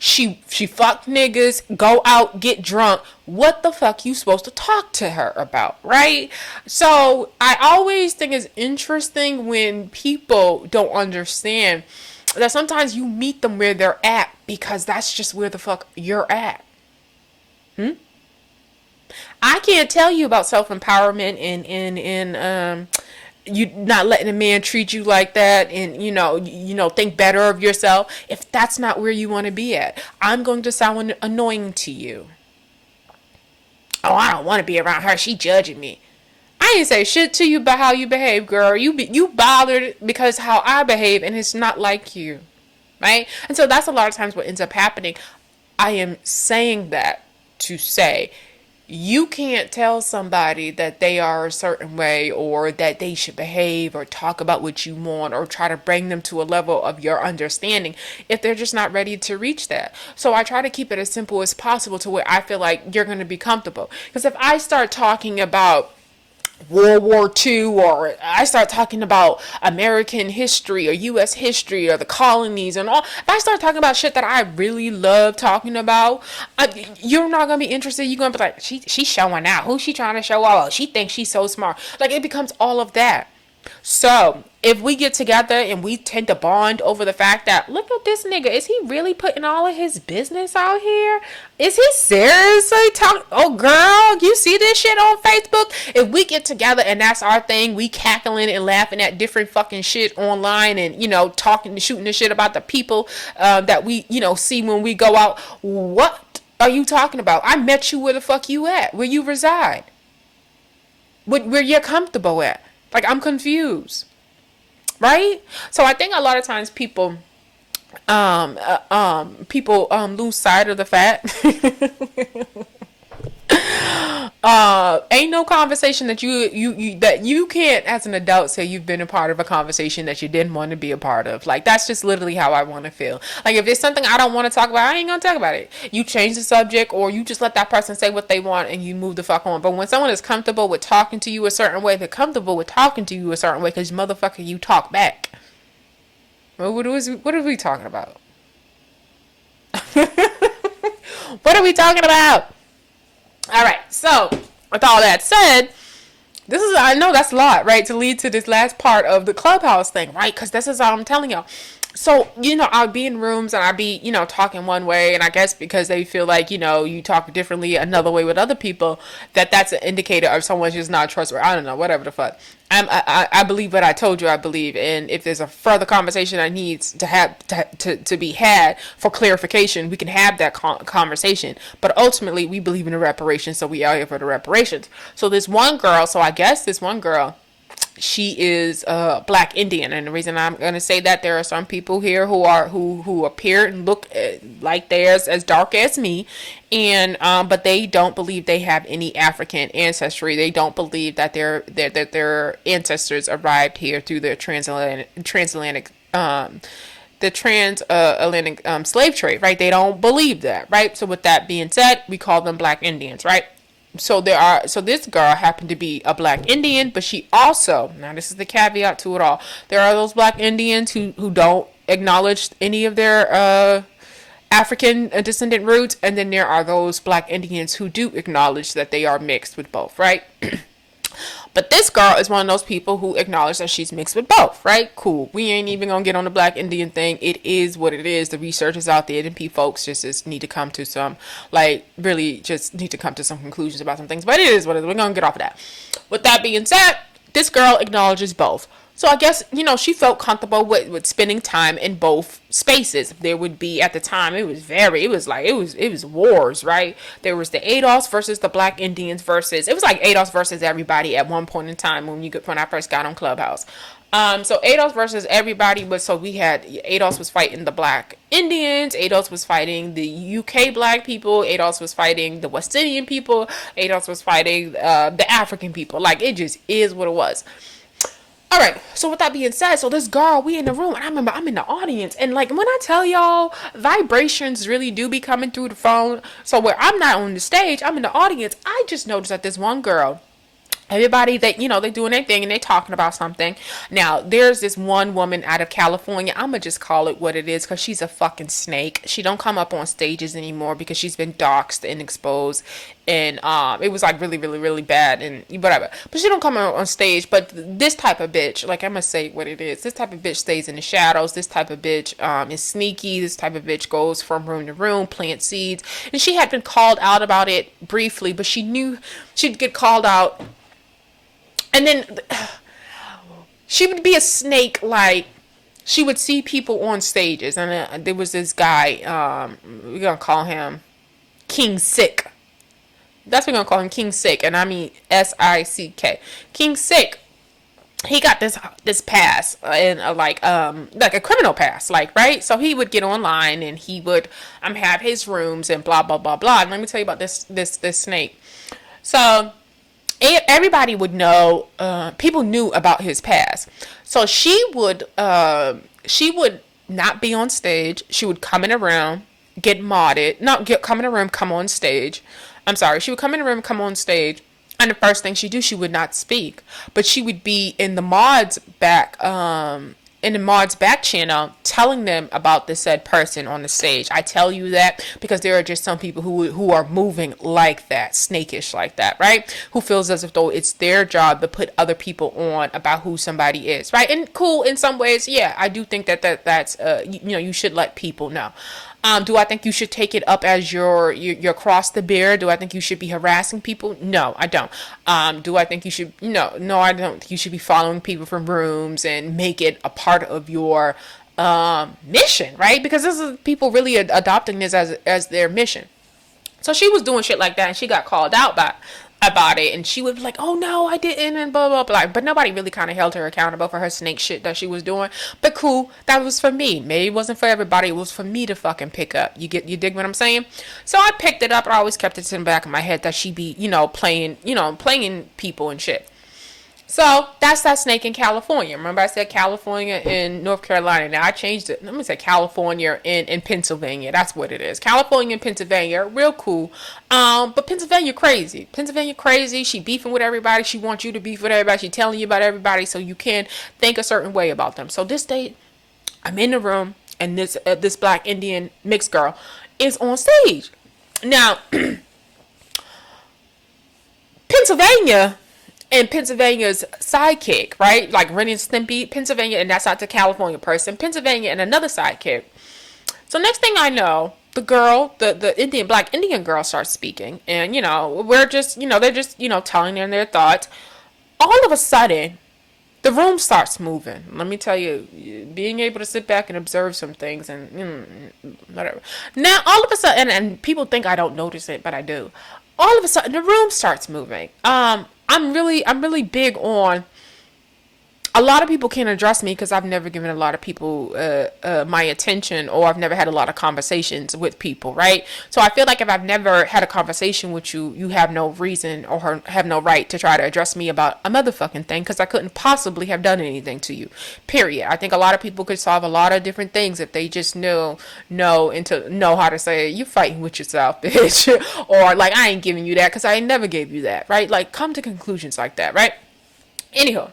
She fuck niggas, go out, get drunk. What the fuck you supposed to talk to her about, right? So I always think it's interesting when people don't understand that sometimes you meet them where they're at because that's just where the fuck you're at. I can't tell you about self-empowerment and you not letting a man treat you like that, and think better of yourself, if that's not where you want to be at. I'm going to sound annoying to you. Oh, I don't want to be around her, she judging me. I ain't say shit to you about how you behave, girl. You bothered because how I behave, and it's not like you, right? And so that's a lot of times what ends up happening. I am saying that to say, you can't tell somebody that they are a certain way, or that they should behave or talk about what you want, or try to bring them to a level of your understanding if they're just not ready to reach that. So I try to keep it as simple as possible to where I feel like you're going to be comfortable. Because if I start talking about World War II, or I start talking about American history or U.S. history or the colonies and all, if I start talking about shit that I really love talking about, you're not going to be interested. You're going to be like, she's showing out. Who's she trying to show out? Oh, she thinks she's so smart. Like, it becomes all of that. So if we get together and we tend to bond over the fact that, look at this nigga, is he really putting all of his business out here? Is he seriously talking? Oh girl, you see this shit on Facebook? If we get together and that's our thing, we cackling and laughing at different fucking shit online, and talking and shooting the shit about the people that we see when we go out. What are you talking about? I met you where the fuck you at, where you reside, where you're comfortable at. Like, I'm confused, right? So I think a lot of times people people lose sight of the fact ain't no conversation that you can't as an adult say you've been a part of a conversation that you didn't want to be a part of. Like, that's just literally how I want to feel. Like, if there's something I don't want to talk about, I ain't gonna talk about it. You change the subject, or you just let that person say what they want and you move the fuck on. But when someone is comfortable with talking to you a certain way, they're comfortable with talking to you a certain way because, motherfucker, you talk back. What are we talking about? What are we talking about? All right, so with all that said, I know that's a lot, right, to lead to this last part of the Clubhouse thing, right? Because this is all I'm telling y'all. So, I'll be in rooms and I'll be, talking one way, and I guess because they feel like, you talk differently another way with other people, that's an indicator of someone's just not trustworthy. I don't know, whatever the fuck. I believe what I told you I believe, and if there's a further conversation that needs to have to be had for clarification, we can have that conversation. But ultimately, we believe in the reparations, so we are here for the reparations. So this one girl, she is Black Indian, and the reason I'm going to say that, there are some people here who appear and look like they're as dark as me, and but they don't believe they have any African ancestry. They don't believe that their ancestors arrived here through the transatlantic slave trade, right? They don't believe that, right? So with that being said, we call them Black Indians, right? So this girl happened to be a Black Indian, but she also, now this is the caveat to it all, there are those Black Indians who don't acknowledge any of their African descendant roots, and then there are those Black Indians who do acknowledge that they are mixed with both, right? But this girl is one of those people who acknowledge that she's mixed with both, right? Cool. We ain't even gonna get on the Black Indian thing. It is what it is. The research is out there, and folks just need to come to some, really just need to come to some conclusions about some things. But it is what it is. We're gonna get off of that. With that being said, this girl acknowledges both. So I guess, she felt comfortable with spending time in both spaces. There would be, at the time, it was wars, right? There was the ADOS versus the Black Indians it was like ADOS versus everybody at one point in time when I first got on Clubhouse. So ADOS versus everybody, we had, ADOS was fighting the Black Indians, ADOS was fighting the UK Black people, ADOS was fighting the West Indian people, ADOS was fighting the African people. Like, it just is what it was. All right, so with that being said, so this girl, we in the room, and I remember I'm in the audience, and when I tell y'all, vibrations really do be coming through the phone. So where I'm not on the stage, I'm in the audience. I just noticed that this one girl, everybody that, they doing their thing and they talking about something. Now, there's this one woman out of California. I'm going to just call it what it is because she's a fucking snake. She don't come up on stages anymore because she's been doxxed and exposed. And it was really, really, really bad and whatever. But she don't come on stage. But this type of bitch, I'm going to say what it is. This type of bitch stays in the shadows. This type of bitch is sneaky. This type of bitch goes from room to room, plant seeds. And she had been called out about it briefly, but she knew she'd get called out. And then she would be a snake, she would see people on stages. And there was this guy, we're going to call him King Sick. That's what we're going to call him, King Sick. And I mean S-I-C-K. King Sick, he got this pass, and a criminal pass, right? So he would get online and he would have his rooms and blah, blah, blah, blah. And let me tell you about this snake. So everybody would know, people knew about his past. So she would not be on stage. She would come in a room, get modded, come in a room, come on stage. I'm sorry. She would come in a room, come on stage. And the first thing she'd do, she would not speak, but she would be in the mods back channel telling them about the said person on the stage. I tell you that because there are just some people who are moving like that, snakish like that, right? Who feels as if though it's their job to put other people on about who somebody is, right? And cool in some ways, yeah, I do think that's you should let people know. Do I think you should take it up as your cross to bear? Do I think you should be harassing people? No, I don't. Do I think you should? No, I don't think you should be following people from rooms and make it a part of your mission, right? Because this is people really adopting this as their mission. So she was doing shit like that, and she got called out about it, and she would be like, oh no, I didn't, and blah blah blah. But nobody really kind of held her accountable for her snake shit that she was doing. But cool, that was for me. Maybe it wasn't for everybody. It was for me to fucking pick up. You dig what I'm saying? So I picked it up, and I always kept it in the back of my head that she be, playing people and shit. So that's that snake in California. Remember I said California in North Carolina. Now I changed it. Let me say California in Pennsylvania. That's what it is. California and Pennsylvania, real cool. But Pennsylvania crazy. Pennsylvania crazy. She beefing with everybody. She wants you to beef with everybody. She telling you about everybody so you can think a certain way about them. So this day, I'm in the room and this black Indian mixed girl is on stage. Now, Pennsylvania and Pennsylvania's sidekick, right? Like Ren and Stimpy, Pennsylvania, and that's not the California person. Pennsylvania and another sidekick. So next thing I know, the girl, the black Indian girl starts speaking, and we're just, they're just, telling them their thoughts. All of a sudden, the room starts moving. Let me tell you, being able to sit back and observe some things and whatever. Now, all of a sudden, and people think I don't notice it, but I do. All of a sudden, the room starts moving. I'm really big on. A lot of people can't address me because I've never given a lot of people my attention, or I've never had a lot of conversations with people, right? So I feel like if I've never had a conversation with you, you have no reason or have no right to try to address me about a motherfucking thing, because I couldn't possibly have done anything to you, period. I think a lot of people could solve a lot of different things if they just know how to say, you fighting with yourself, bitch. Or like, I ain't giving you that because I ain't never gave you that, right? Like, come to conclusions like that, right? Anyhow.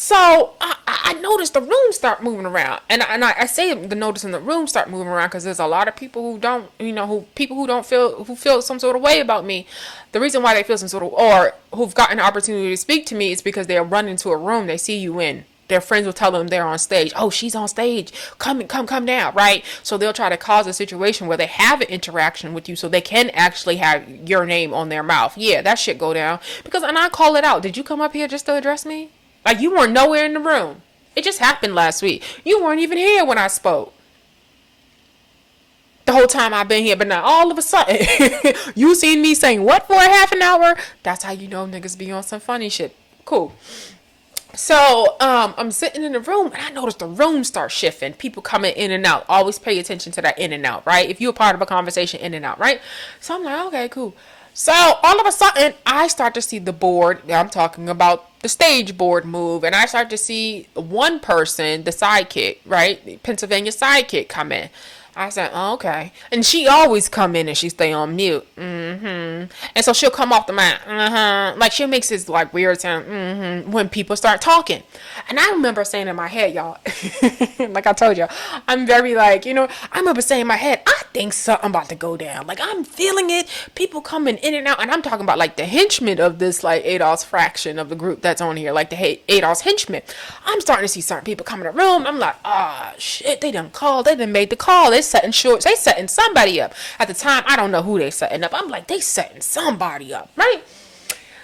So I noticed the room start moving around, and I say the notice in the room start moving around because there's a lot of people who don't, who feel some sort of way about me. The reason why they feel some sort of, or who've gotten an opportunity to speak to me, is because they'll run into a room they see you in. Their friends will tell them they're on stage. Oh, she's on stage. Come down, right? So they'll try to cause a situation where they have an interaction with you so they can actually have your name on their mouth. Yeah, that shit go down. And I call it out. Did you come up here just to address me? Like, you weren't nowhere in the room. It just happened last week. You weren't even here when I spoke. The whole time I've been here, but now all of a sudden, you seen me saying what for a half an hour? That's how you know niggas be on some funny shit. Cool. So, I'm sitting in the room, and I noticed the room start shifting. People coming in and out. Always pay attention to that in and out, right? If you're a part of a conversation, in and out, right? So I'm like, okay, cool. So all of a sudden, I start to see the board. I'm talking about the stage board move, and I start to see one person, the sidekick, right, the Pennsylvania sidekick, come in. I said, oh, okay. And she always come in and she stay on mute. And so she'll come off the mic. Like, she makes this like weird sound when people start talking. And I remember saying in my head, y'all, like I told you, I'm very like, I remember saying in my head, I think something about to go down. Like, I'm feeling it. People coming in and out. And I'm talking about like the henchmen of this like ADOS fraction of the group that's on here, like the ADOS henchmen. I'm starting to see certain people come in the room. I'm like, shit, they done called. They done made the call. They setting shorts. They setting somebody up. At the time, I don't know who they setting up. I'm like, they setting somebody up, right?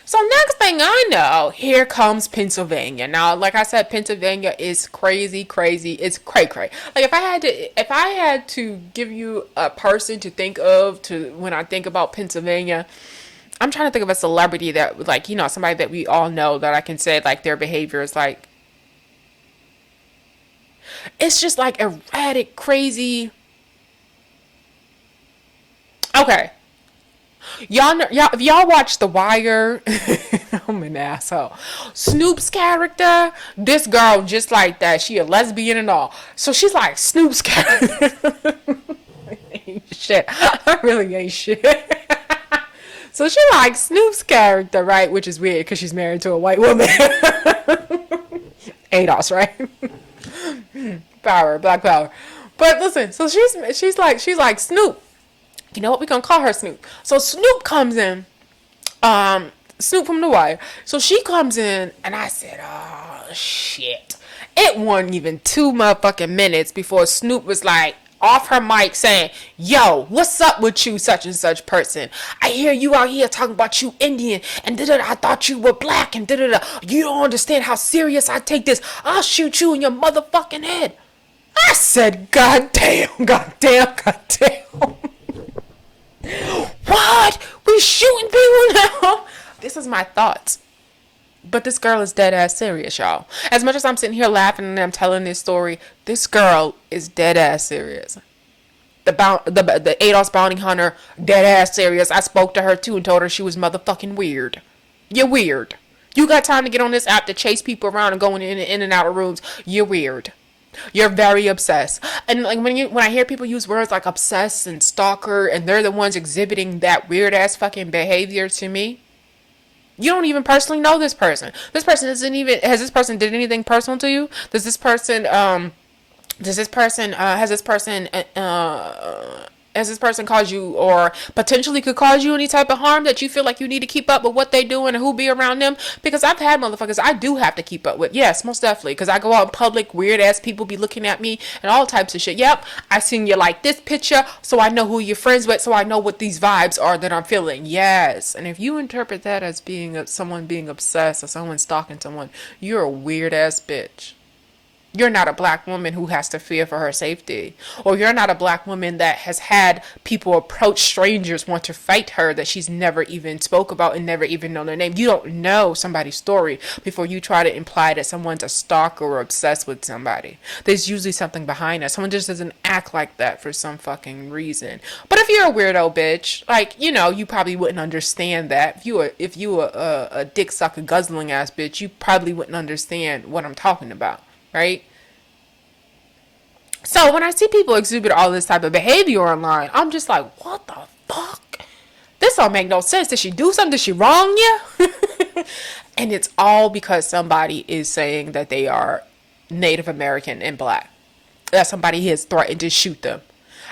So next thing I know, here comes Pennsylvania. Now, like I said, Pennsylvania is crazy. It's cray-cray. Like, if I had to give you a person to think of when I think about Pennsylvania, I'm trying to think of a celebrity that, like, somebody that we all know that I can say, like, their behavior is like, it's just like erratic, crazy. Okay. If y'all watch The Wire, I'm an asshole. Snoop's character, this girl just like that. She a lesbian and all. So she's like Snoop's character. Ain't shit. I really ain't shit. So she like Snoop's character, right? Which is weird because she's married to a white woman. ADOS, right? Power, black power. But listen, so she's like Snoop. You know what? We're gonna call her Snoop. So Snoop comes in. Snoop from The Wire. So she comes in, and I said, oh shit. It wasn't even 2 motherfucking minutes before Snoop was like off her mic saying, yo, what's up with you, such and such person? I hear you out here talking about you Indian, and I thought you were black, and you don't understand how serious I take this. I'll shoot you in your motherfucking head. I said, God damn. What? We shooting people now? This is my thoughts. But this girl is dead ass serious, y'all. As much as I'm sitting here laughing and I'm telling this story, this girl is dead ass serious. The ADOS bounty hunter, dead ass serious. I spoke to her too and told her she was motherfucking weird. You're weird. You got time to get on this app to chase people around and going in and out of rooms. You're weird. You're very obsessed. And like when I hear people use words like obsessed and stalker and they're the ones exhibiting that weird ass fucking behavior to me, you don't even personally know this person. This person has this person did anything personal to you? Has this person caused you or potentially could cause you any type of harm that you feel like you need to keep up with what they doing and who be around them? Because I've had motherfuckers I do have to keep up with. Yes, most definitely. Because I go out in public, weird ass people be looking at me and all types of shit. Yep, I seen you like this picture, so I know who you're friends with, so I know what these vibes are that I'm feeling. Yes. And if you interpret that as being someone being obsessed or someone stalking someone, you're a weird ass bitch. You're not a black woman who has to fear for her safety. Or you're not a black woman that has had people approach strangers want to fight her that she's never even spoke about and never even known their name. You don't know somebody's story before you try to imply that someone's a stalker or obsessed with somebody. There's usually something behind that. Someone just doesn't act like that for some fucking reason. But if you're a weirdo bitch, like, you know, you probably wouldn't understand that. If you were a dick sucker guzzling ass bitch, you probably wouldn't understand what I'm talking about. Right? So when I see people exhibit all this type of behavior online, I'm just like, what the fuck? This don't make no sense. Did she do something? Did she wrong you? And it's all because somebody is saying that they are Native American and black. That somebody has threatened to shoot them.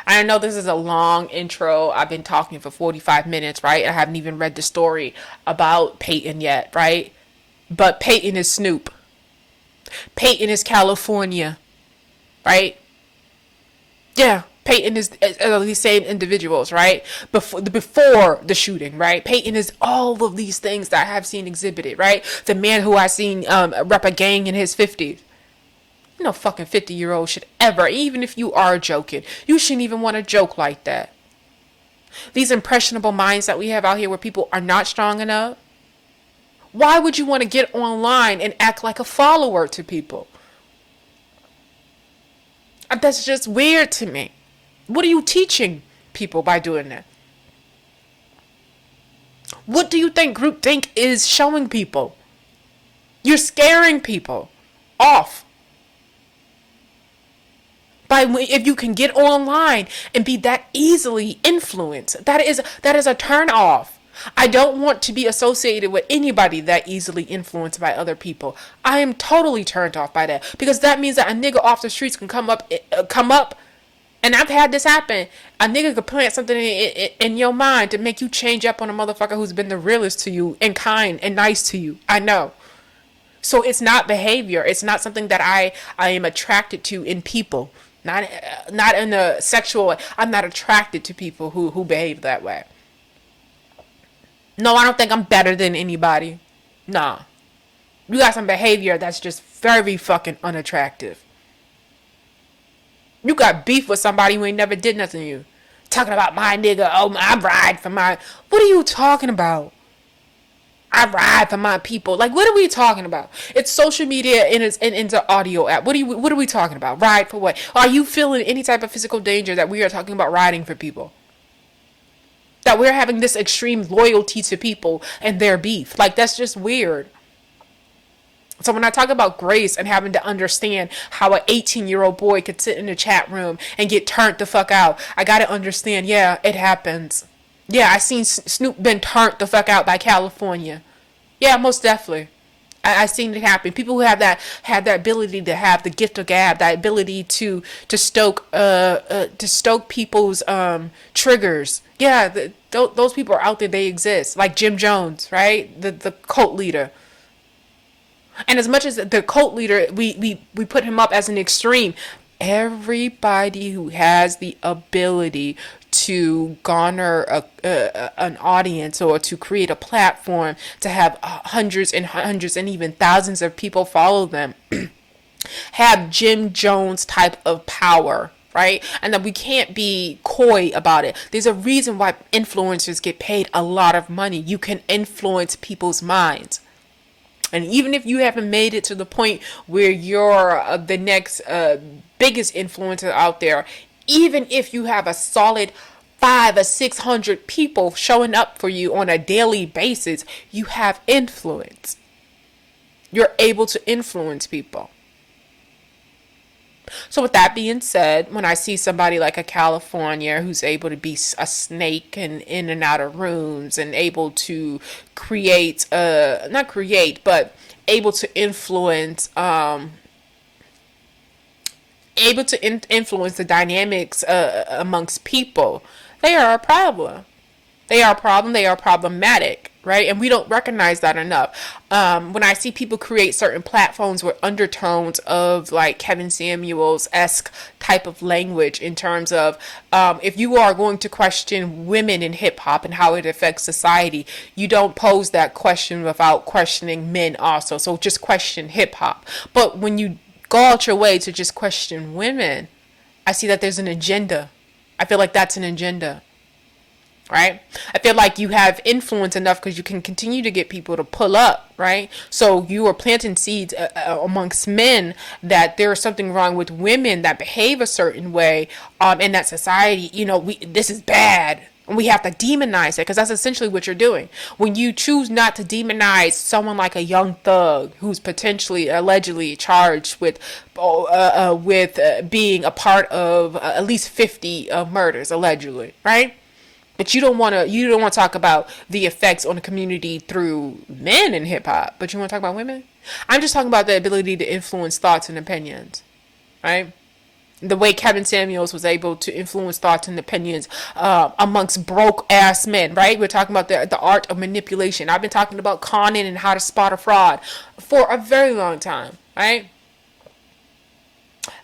I know this is a long intro. I've been talking for 45 minutes, right? I haven't even read the story about Peyton yet, right? But Peyton is Snoop. Peyton is California, right? Yeah, Peyton is these same individuals, right? Before the shooting, right? Peyton is all of these things that I have seen exhibited, right? The man who I seen rep a gang in his 50s. No fucking 50-year-old should ever, even if you are joking, you shouldn't even want to joke like that. These impressionable minds that we have out here where people are not strong enough. Why would you want to get online and act like a follower to people? That's just weird to me. What are you teaching people by doing that? What do you think groupthink is showing people? You're scaring people off. If you can get online and be that easily influenced, that is a turn off. I don't want to be associated with anybody that easily influenced by other people. I am totally turned off by that because that means that a nigga off the streets can come up, and I've had this happen. A nigga could plant something in your mind to make you change up on a motherfucker who's been the realest to you and kind and nice to you. I know. So it's not behavior. It's not something that I am attracted to in people. Not in a sexual way. I'm not attracted to people who behave that way. No, I don't think I'm better than anybody. Nah. You got some behavior that's just very fucking unattractive. You got beef with somebody who ain't never did nothing to you. Talking about my nigga, oh, I ride for my... What are you talking about? I ride for my people. Like, what are we talking about? It's social media and it's an audio app. What are we talking about? Ride for what? Are you feeling any type of physical danger that we are talking about riding for people? That we're having this extreme loyalty to people and their beef. Like, that's just weird. So when I talk about grace and having to understand how an 18-year-old boy could sit in a chat room and get turned the fuck out, I gotta understand, yeah, it happens. Yeah, I seen Snoop been turned the fuck out by California. Yeah, most definitely. I seen it happen. People who have that ability to have the gift of gab, that ability to stoke people's triggers. Yeah, those people are out there. They exist. Like Jim Jones, right? The cult leader. And as much as the cult leader, we put him up as an extreme. Everybody who has the ability to garner an audience or to create a platform to have hundreds and even thousands of people follow them have Jim Jones type of power right? And that we can't be coy about it. There's a reason why influencers get paid a lot of money. You can influence people's minds. And even if you haven't made it to the point where you're the next biggest influencer out there, even if you have a solid 500 or 600 people showing up for you on a daily basis, you have influence. You're able to influence people. So with that being said, when I see somebody like a California who's able to be a snake and in and out of rooms and able to create, not create, but able to influence, influence the dynamics amongst people, they are a problem. They are a problem. They are problematic, right? And we don't recognize that enough. When I see people create certain platforms with undertones of like Kevin Samuels-esque type of language in terms of if you are going to question women in hip hop and how it affects society, you don't pose that question without questioning men also. So just question hip hop. But when you go out your way to just question women, I see that there's an agenda. I feel like that's an agenda. Right? I feel like you have influence enough because you can continue to get people to pull up, right? So you are planting seeds amongst men that there is something wrong with women that behave a certain way in that society. You know, this is bad. And we have to demonize it because that's essentially what you're doing. When you choose not to demonize someone like a young thug who's potentially, allegedly charged with being a part of at least 50 murders, allegedly, right? But you don't want to talk about the effects on the community through men in hip hop, but you want to talk about women? I'm just talking about the ability to influence thoughts and opinions, right? The way Kevin Samuels was able to influence thoughts and opinions amongst broke ass men, right? We're talking about the art of manipulation. I've been talking about conning and how to spot a fraud for a very long time, right?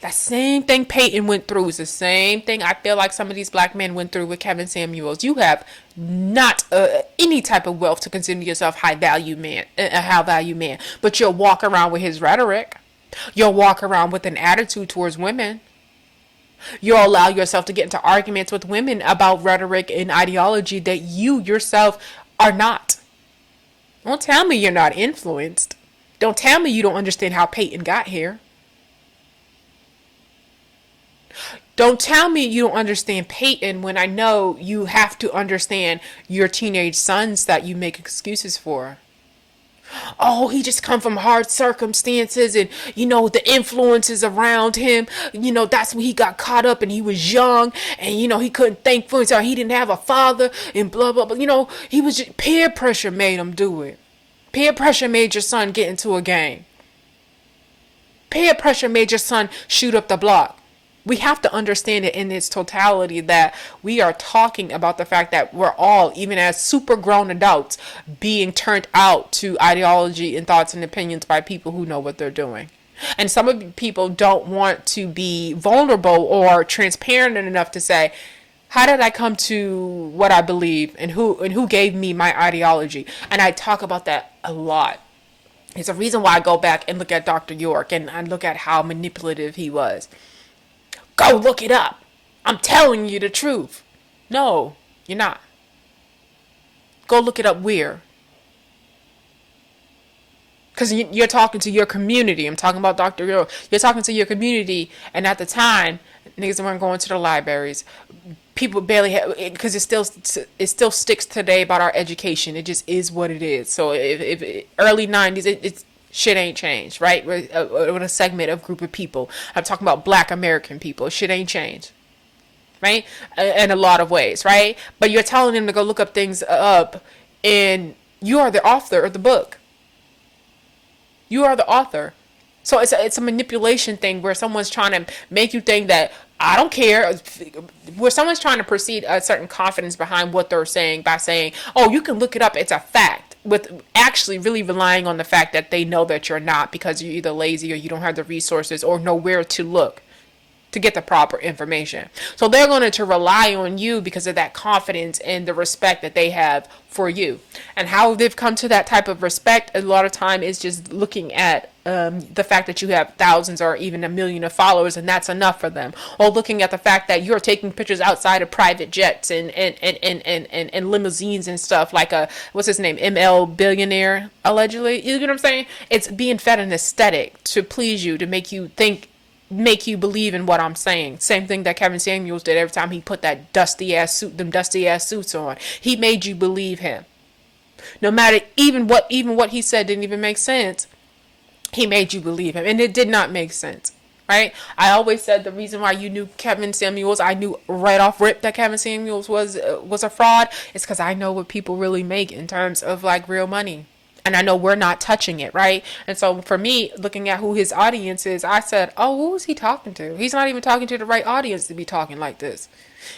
That same thing Peyton went through is the same thing I feel like some of these black men went through with Kevin Samuels. You have not any type of wealth to consider yourself a high value man, but you'll walk around with his rhetoric. You'll walk around with an attitude towards women. You'll allow yourself to get into arguments with women about rhetoric and ideology that you yourself are not. Don't tell me you're not influenced. Don't tell me you don't understand how Peyton got here. Don't tell me you don't understand Peyton when I know you have to understand your teenage sons that you make excuses for. Oh, he just come from hard circumstances and, the influences around him. That's when he got caught up and he was young and, he couldn't think for himself. He didn't have a father and blah, blah, blah. He was just, peer pressure made him do it. Peer pressure made your son get into a gang. Peer pressure made your son shoot up the block. We have to understand it in its totality that we are talking about the fact that we're all, even as super grown adults, being turned out to ideology and thoughts and opinions by people who know what they're doing. And some of the people don't want to be vulnerable or transparent enough to say, how did I come to what I believe and who gave me my ideology? And I talk about that a lot. It's a reason why I go back and look at Dr. York and I look at how manipulative he was. Go look it up. I'm telling you the truth. No, you're not. Go look it up where? Because you're talking to your community. I'm talking about Dr. York. You're talking to your community. And at the time, niggas weren't going to the libraries. People barely have, because it still sticks today about our education. It just is what it is. So if early 90s, it's shit ain't changed, right? With a segment of group of people. I'm talking about black American people. Shit ain't changed, right? In a lot of ways, right? But you're telling them to go look up things up, and you are the author of the book. You are the author. So it's a manipulation thing where someone's trying to make you think that I don't care, where someone's trying to proceed a certain confidence behind what they're saying by saying, oh, you can look it up, it's a fact, with actually really relying on the fact that they know that you're not, because you're either lazy or you don't have the resources or know where to look to get the proper information. So they're going to rely on you because of that confidence and the respect that they have for you. And how they've come to that type of respect a lot of time is just looking at the fact that you have thousands or even a million of followers, and that's enough for them. Or looking at the fact that you're taking pictures outside of private jets and limousines and stuff, like a, what's his name, ML billionaire, allegedly. You know what I'm saying? It's being fed an aesthetic to please you, to make you think, make you believe in what I'm saying. Same thing that Kevin Samuels did every time he put that dusty ass suits on. He made you believe him. No matter even what he said didn't even make sense. He made you believe him, and it did not make sense, right? I always said the reason why you knew Kevin Samuels, I knew right off rip that Kevin Samuels was a fraud, is because I know what people really make in terms of like real money. And I know we're not touching it, right? And so for me, looking at who his audience is, I said, oh, who is he talking to? He's not even talking to the right audience to be talking like this.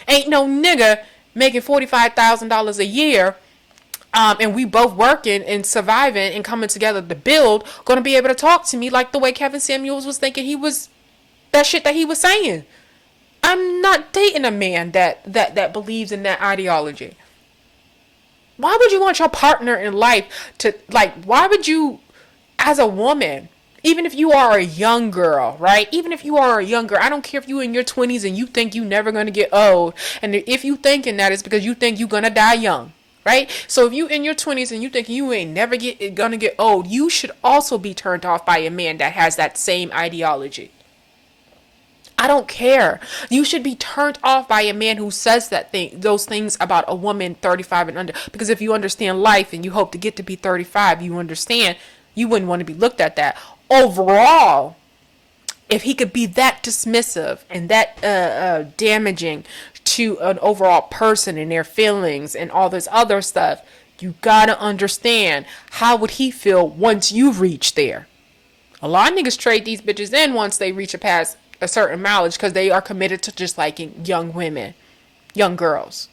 Ain't no nigga making $45,000 a year, and we both working and surviving and coming together to build, going to be able to talk to me like the way Kevin Samuels was thinking he was, that shit that he was saying. I'm not dating a man that believes in that ideology. Why would you want your partner in life to, like, why would you, as a woman, even if you are a young girl, right? Even if you are a young girl, I don't care if you're in your 20s and you think you're never going to get old. And if you thinking that, it's because you think you're going to die young, right? So if you in your 20s and you think you ain't never going to get old, you should also be turned off by a man that has that same ideology. I don't care. You should be turned off by a man who says those things about a woman 35 and under. Because if you understand life and you hope to get to be 35, you understand you wouldn't want to be looked at that. Overall, if he could be that dismissive and that damaging to an overall person and their feelings and all this other stuff, you gotta understand, how would he feel once you reach there? A lot of niggas trade these bitches in once they reach past a certain mileage because they are committed to just liking young women, young girls.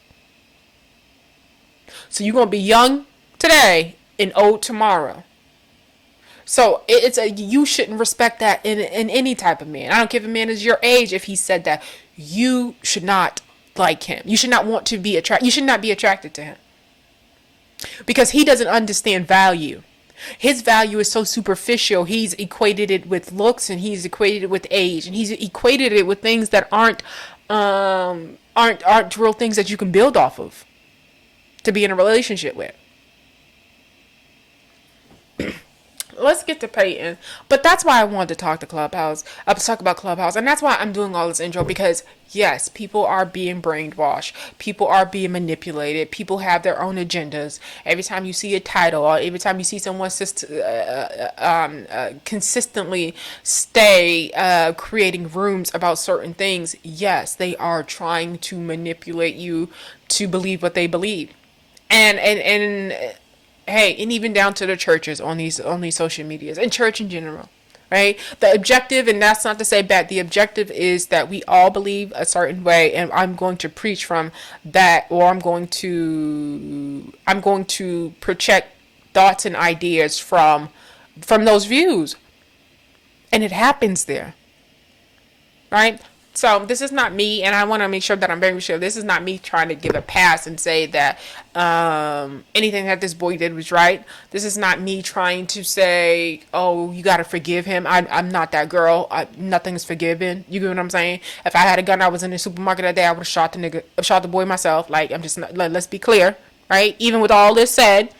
So you're gonna be young today and old tomorrow. So you shouldn't respect that in any type of man. I don't care if a man is your age. If he said that, you should not like him. You should not want to be attracted. You should not be attracted to him because he doesn't understand value. His value is so superficial. He's equated it with looks, and he's equated it with age, and he's equated it with things that aren't real things that you can build off of to be in a relationship with. Let's get to Peyton. But that's why I wanted to talk about Clubhouse. And that's why I'm doing all this intro, because yes, people are being brainwashed. People are being manipulated. People have their own agendas. Every time you see a title, or every time you see someone consistently stay creating rooms about certain things, yes, they are trying to manipulate you to believe what they believe. And hey, and even down to the churches on these social medias and church in general, right? The objective, and that's not to say bad, the objective is that we all believe a certain way, and I'm going to preach from that, or I'm going to project thoughts and ideas from those views, and it happens there, right? So this is not me, and I want to make sure that I'm very sure this is not me trying to give a pass and say that anything that this boy did was right. This is not me trying to say, oh, you got to forgive him. I'm not that girl. Nothing's forgiven. You get what I'm saying? If I had a gun, I was in the supermarket that day, I would have shot the boy myself. Like, I'm just not, let's be clear, right? Even with all this said,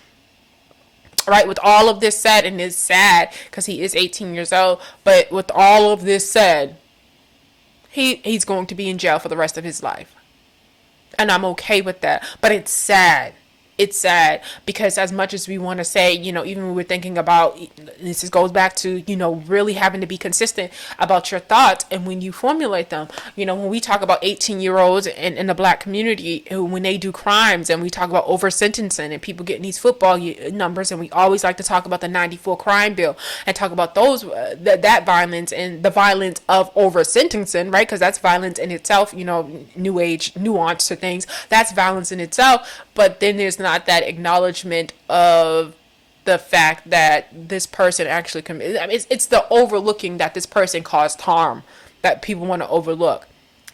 right, with all of this said, and it's sad because he is 18 years old, but with all of this said, he's going to be in jail for the rest of his life. And I'm okay with that. But it's sad. It's sad because as much as we want to say, even when we're thinking about, this goes back to, really having to be consistent about your thoughts and when you formulate them. When we talk about 18-year-olds in the black community, when they do crimes, and we talk about over sentencing and people getting these football numbers, and we always like to talk about the 94 crime bill and talk about those, that violence and the violence of over sentencing, right? Because that's violence in itself, new age nuance to things. That's violence in itself. But then there's not that acknowledgement of the fact that this person actually committed. It's the overlooking that this person caused harm that people want to overlook,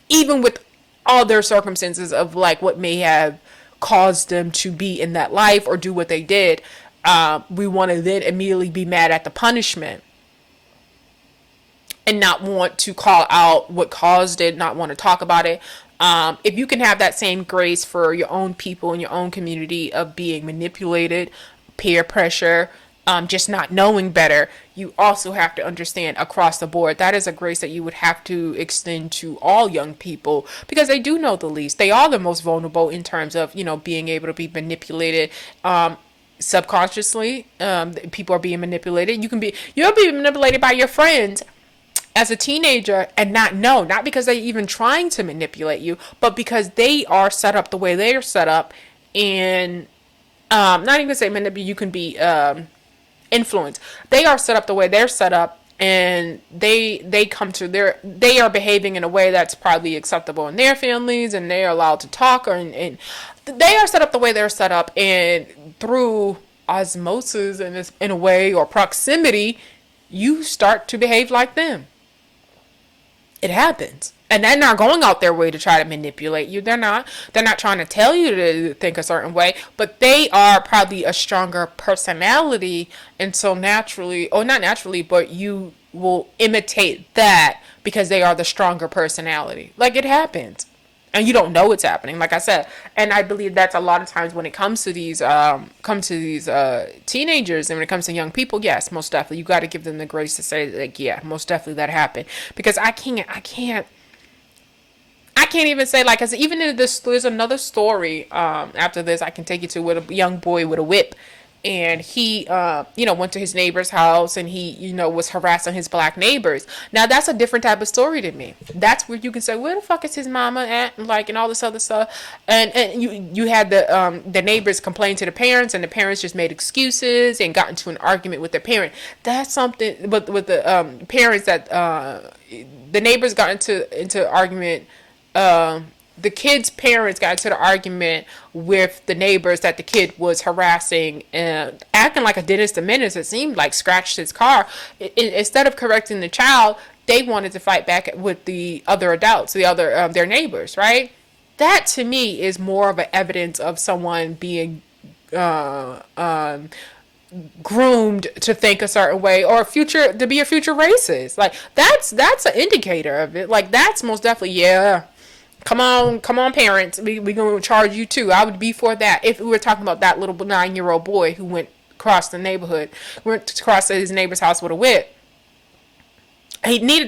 even with all their circumstances of like what may have caused them to be in that life or do what they did. We want to then immediately be mad at the punishment. and not want to call out what caused it, not want to talk about it. If you can have that same grace for your own people in your own community of being manipulated, peer pressure, just not knowing better, you also have to understand across the board that is a grace that you would have to extend to all young people, because they do know the least. They are the most vulnerable in terms of, being able to be manipulated. Subconsciously, people are being manipulated. You'll be manipulated by your friends as a teenager and not know, not because they're even trying to manipulate you, but because they are set up the way they are set up. And not even say manipulate, you can be influenced. They are set up the way they're set up, and they are behaving in a way that's probably acceptable in their families, and they are allowed to talk, and they are set up the way they're set up, and through osmosis in a way, or proximity, you start to behave like them. It happens. And they're not going out their way to try to manipulate you. They're not trying to tell you to think a certain way, but they are probably a stronger personality. And so naturally, or not naturally, but you will imitate that because they are the stronger personality. Like, it happens. And you don't know it's happening, like I said. And I believe that's a lot of times when it comes to these teenagers, and when it comes to young people. Yes, most definitely, you got to give them the grace to say, like, yeah, most definitely that happened. Because I can't even say, like, cause even in this, there's another story after this I can take you to, with a young boy with a whip. And he, went to his neighbor's house, and he, was harassing his black neighbors. Now, that's a different type of story to me. That's where you can say, where the fuck is his mama at? Like, and all this other stuff. And you had the neighbors complain to the parents, and the parents just made excuses and got into an argument with the parent. That's something, but with the parents that, the neighbors got into argument. The kid's parents got into the argument with the neighbors that the kid was harassing, and acting like a Dennis the Menace, it seemed like, scratched his car. Instead of correcting the child, they wanted to fight back with the other adults, their neighbors, right? That to me is more of an evidence of someone being groomed to think a certain way, or to be a future racist. Like, that's an indicator of it. Like, that's most definitely, yeah. Come on, parents. We gonna charge you too. I would be for that. If we were talking about that little 9-year-old boy who went across the neighborhood, went across his neighbor's house with a whip.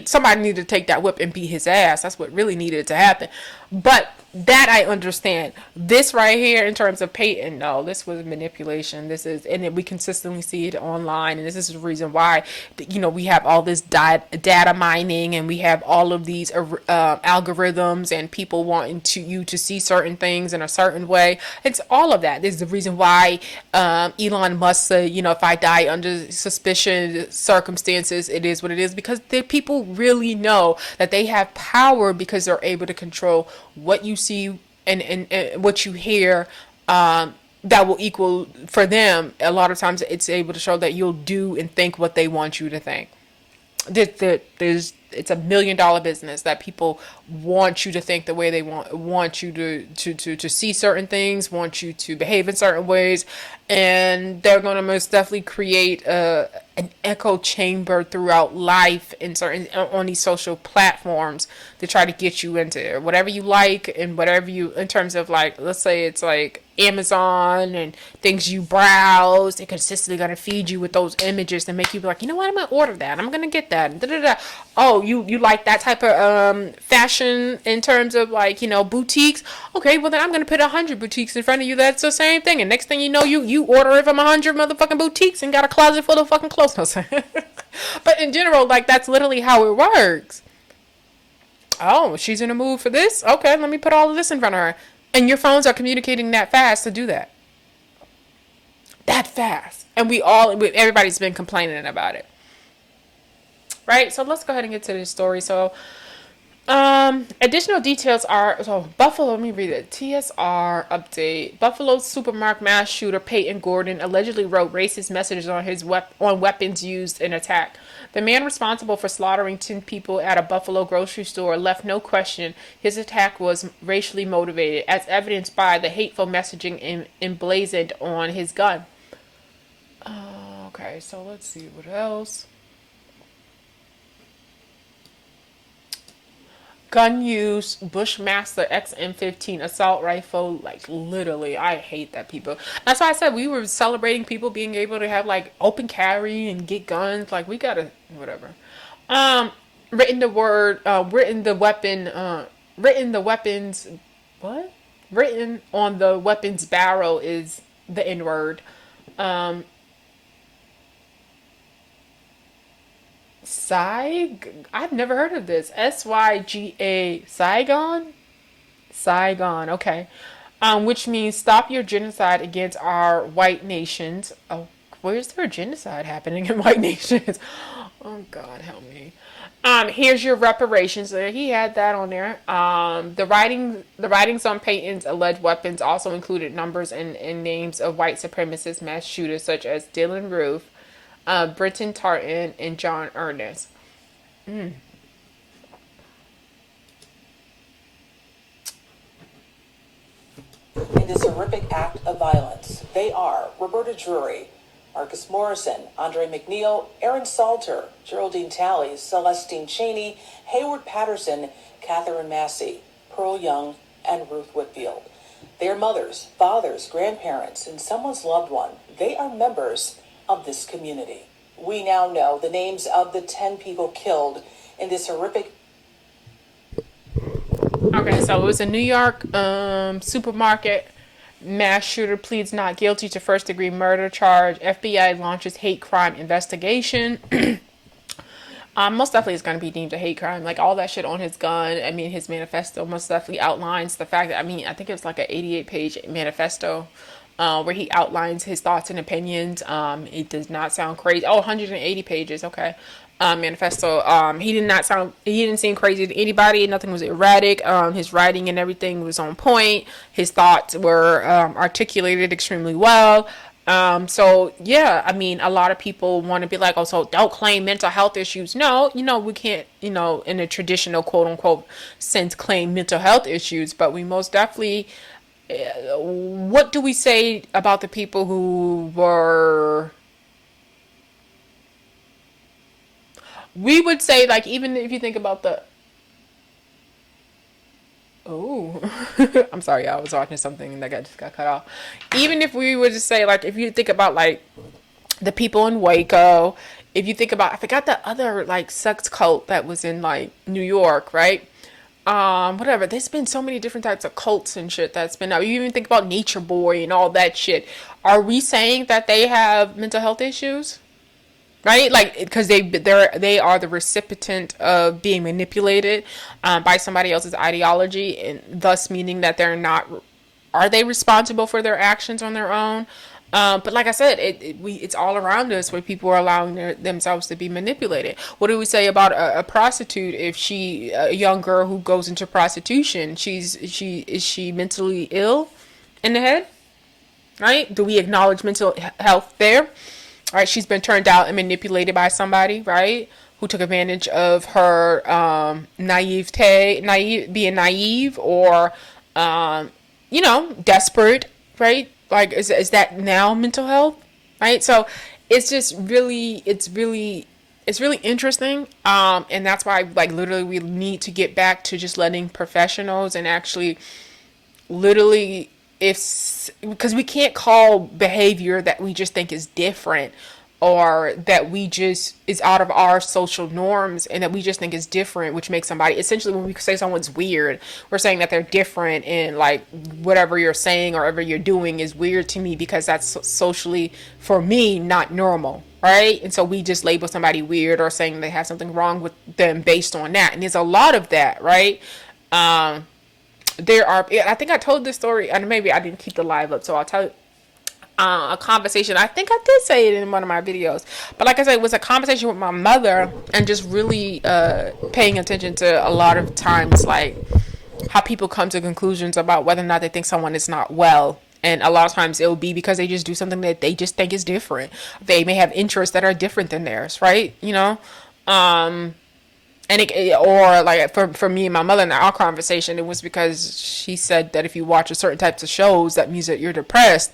Somebody needed to take that whip and beat his ass. That's what really needed to happen. But that I understand. This right here, in terms of Peyton, no, this was manipulation. And we consistently see it online, and this is the reason why, we have all this data mining, and we have all of these algorithms, and people wanting you to see certain things in a certain way. It's all of that. This is the reason why Elon Musk said, if I die under suspicion circumstances, it is what it is, because the people really know that they have power, because they're able to control what you see and what you hear. That will equal, for them, a lot of times it's able to show that you'll do and think what they want you to think. It's $1 million business that people want you to think the way they want you to see certain things, want you to behave in certain ways, and they're going to most definitely create an echo chamber throughout life on these social platforms to try to get you into whatever you like, and whatever you, in terms of, like, let's say it's like Amazon and things you browse. They're consistently going to feed you with those images to make you be like, you know what, I'm going to order that, I'm going to get that, and oh, you like that type of fashion in terms of, like, boutiques. Okay, well then I'm going to put 100 boutiques in front of you that's the same thing, and next thing you know, you order it from 100 motherfucking boutiques and got a closet full of fucking clothes. But in general, like, that's literally how it works. Oh, she's in a mood for this? Okay, let me put all of this in front of her. And your phones are communicating that fast to do that. That fast. And everybody's been complaining about it. Right? So let's go ahead and get to this story. So, additional details are, Buffalo, let me read it. TSR update. Buffalo supermarket mass shooter Peyton Gendron allegedly wrote racist messages on weapons used in attack. The man responsible for slaughtering 10 people at a Buffalo grocery store left no question his attack was racially motivated, as evidenced by the hateful messaging emblazoned on his gun. Okay, so let's see what else. gun use, Bushmaster XM15 assault rifle. Like, literally, I hate that people. That's why I said we were celebrating people being able to have like open carry and get guns. Like, we gotta, whatever. Um, written the word, written the weapon, written the weapons, what? Written on the weapon's barrel is the N word. Um, I've never heard of this. Syga, Saigon? Saigon, okay. Which means stop your genocide against our white nations. Oh, where's there genocide happening in white nations? Oh God, help me. Here's your reparations. He had that on there. The writings on Peyton's alleged weapons also included numbers and names of white supremacist mass shooters such as Dylan Roof, Brenton Tartan, and John Ernest. In this horrific act of violence, they are Roberta Drury, Marcus Morrison, Andre McNeil, Aaron Salter, Geraldine Talley, Celestine Cheney, Hayward Patterson, Catherine Massey, Pearl Young, and Ruth Whitfield. They are mothers, fathers, grandparents, and someone's loved one. They are members of this community. We now know the names of the 10 people killed in this horrific. Okay, so it was a New York supermarket mass shooter pleads not guilty to first degree murder charge. FBI launches hate crime investigation. Most definitely is going to be deemed a hate crime. Like all that shit on his gun. I mean, his manifesto most definitely outlines the fact that, I mean, I think it was like an 88-page manifesto where he outlines his thoughts and opinions. It does not sound crazy. Oh, 180 pages. Okay. Manifesto. He didn't seem crazy to anybody. Nothing was erratic. His writing and everything was on point. His thoughts were articulated extremely well. So yeah, I mean, a lot of people want to be like, oh, so don't claim mental health issues. No, we can't, in a traditional quote unquote sense, claim mental health issues, but we most definitely, what do we say about the people who were, we would say, like, even if you think about the, oh, I'm sorry, I was watching something that just got cut off. Even if we were to say, like, if you think about, like, the people in Waco, if you think about, I forgot the other, like, sex cult that was in, like, New York, right? Whatever. There's been so many different types of cults and shit that's been out. You even think about Nature Boy and all that shit. Are we saying that they have mental health issues? Right, like because they are the recipient of being manipulated by somebody else's ideology, and thus meaning that they're not, are they responsible for their actions on their own? But like I said, it's all around us where people are allowing themselves to be manipulated. What do we say about a prostitute? If a young girl who goes into prostitution, is she mentally ill in the head? Right? Do we acknowledge mental health there? Right, she's been turned out and manipulated by somebody, right, who took advantage of her being naive or, desperate, right? Like, is that now mental health, right? So it's just really, it's really interesting, and that's why, like, literally, we need to get back to just letting professionals and actually, literally, because we can't call behavior that we just think is different or that we just is out of our social norms and that we just think is different, which makes somebody, essentially when we say someone's weird, we're saying that they're different, and like whatever you're saying or whatever you're doing is weird to me because that's socially, for me, not normal, right? And so we just label somebody weird or saying they have something wrong with them based on that, and there's a lot of that, right? I think I told this story, and maybe I didn't keep the live up, so I'll tell you a conversation. I think I did say it in one of my videos, but like I said, it was a conversation with my mother, and just really paying attention to a lot of times, like how people come to conclusions about whether or not they think someone is not well. And a lot of times it'll be because they just do something that they just think is different. They may have interests that are different than theirs, right? And or like for me and my mother in our conversation, it was because she said that if you watch a certain types of shows, that means that you're depressed.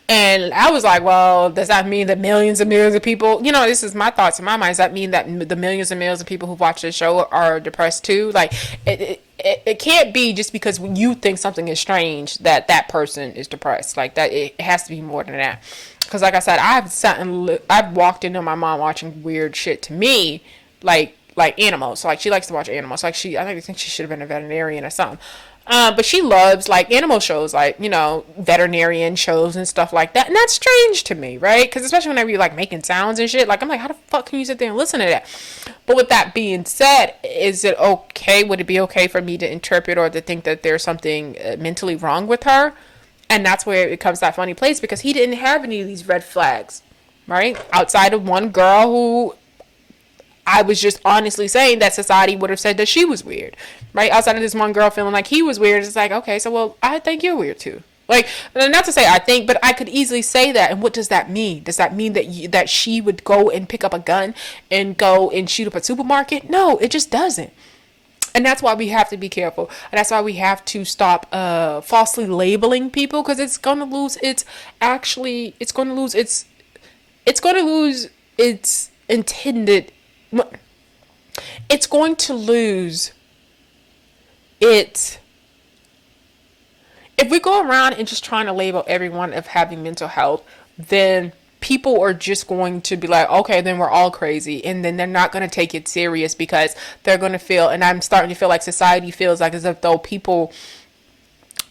And I was like, well, does that mean that millions and millions of people, this is my thoughts in my mind. Does that mean that the millions and millions of people who watch this show are depressed too? Like, it can't be just because when you think something is strange that that person is depressed. Like, that, it has to be more than that. Because, like I said, I've walked into my mom watching weird shit to me, like animals. So, like, she likes to watch animals. Like, I think she should have been a veterinarian or something. But she loves like animal shows, like, veterinarian shows and stuff like that. And that's strange to me, right? Because especially whenever you're like making sounds and shit, like, I'm like, how the fuck can you sit there and listen to that? But with that being said, is it okay? Would it be okay for me to interpret or to think that there's something mentally wrong with her? And that's where it becomes that funny place, because he didn't have any of these red flags, right? Outside of one girl who I was just honestly saying that society would have said that she was weird, right? Outside of this one girl feeling like he was weird, it's like, okay, so, well, I think you're weird too. Like, not to say I think, but I could easily say that. And what does that mean? Does that mean that she would go and pick up a gun and go and shoot up a supermarket? No, it just doesn't. And that's why we have to be careful. And that's why we have to stop falsely labeling people, because it's going to lose its intended, it's going to lose its, if we go around and just trying to label everyone of having mental health, then people are just going to be like, okay, then we're all crazy. And then they're not going to take it serious, because they're going to feel, and I'm starting to feel like society feels like as if though people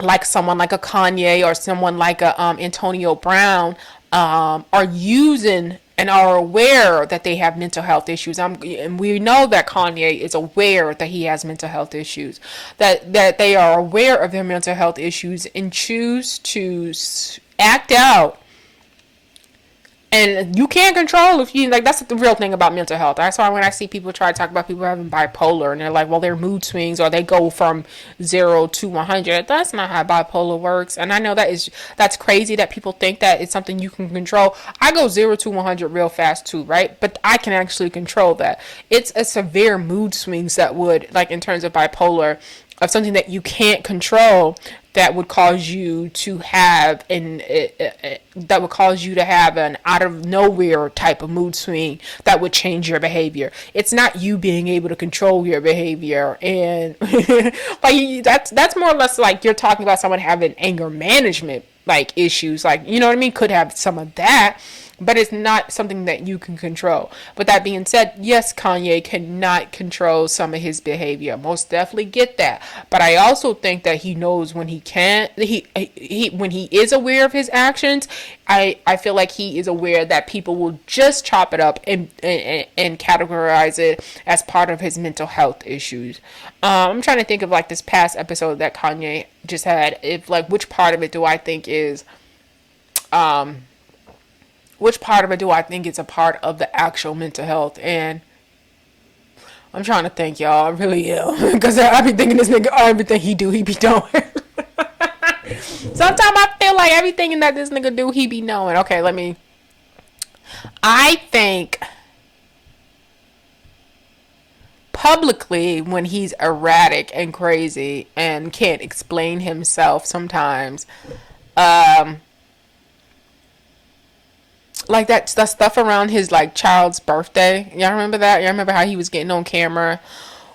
like someone like a Kanye or someone like a Antonio Brown are using and are aware that they have mental health issues. And we know that Kanye is aware that he has mental health issues, that they are aware of their mental health issues and choose to act out. And you can't control if you, like, that's the real thing about mental health. That's why when I see people try to talk about people having bipolar and they're like, well, their mood swings or they go from 0 to 100. That's not how bipolar works. And I know that's crazy that people think that it's something you can control. I go 0 to 100 real fast too, right? But I can actually control that. It's a severe mood swings that would, like, in terms of bipolar, of something that you can't control, that would cause you to have an out of nowhere type of mood swing that would change your behavior. It's not you being able to control your behavior, and like that's more or less like you're talking about someone having anger management like issues, like, you know what I mean, could have some of that, but it's not something that you can control. But that being said, yes, Kanye cannot control some of his behavior. Most definitely get that. But I also think that he knows when he can't. When he is aware of his actions, I feel like he is aware that people will just chop it up and categorize it as part of his mental health issues. I'm trying to think of like this past episode that Kanye just had. If like which part of it do I think is a part of the actual mental health? And I'm trying to think, y'all. I really am. Because I be thinking this nigga, everything he do, he be doing. Sometimes I feel like everything that this nigga do, he be knowing. Okay, I think publicly when he's erratic and crazy and can't explain himself sometimes, like that stuff around his like child's birthday. Y'all remember that? Y'all remember how he was getting on camera?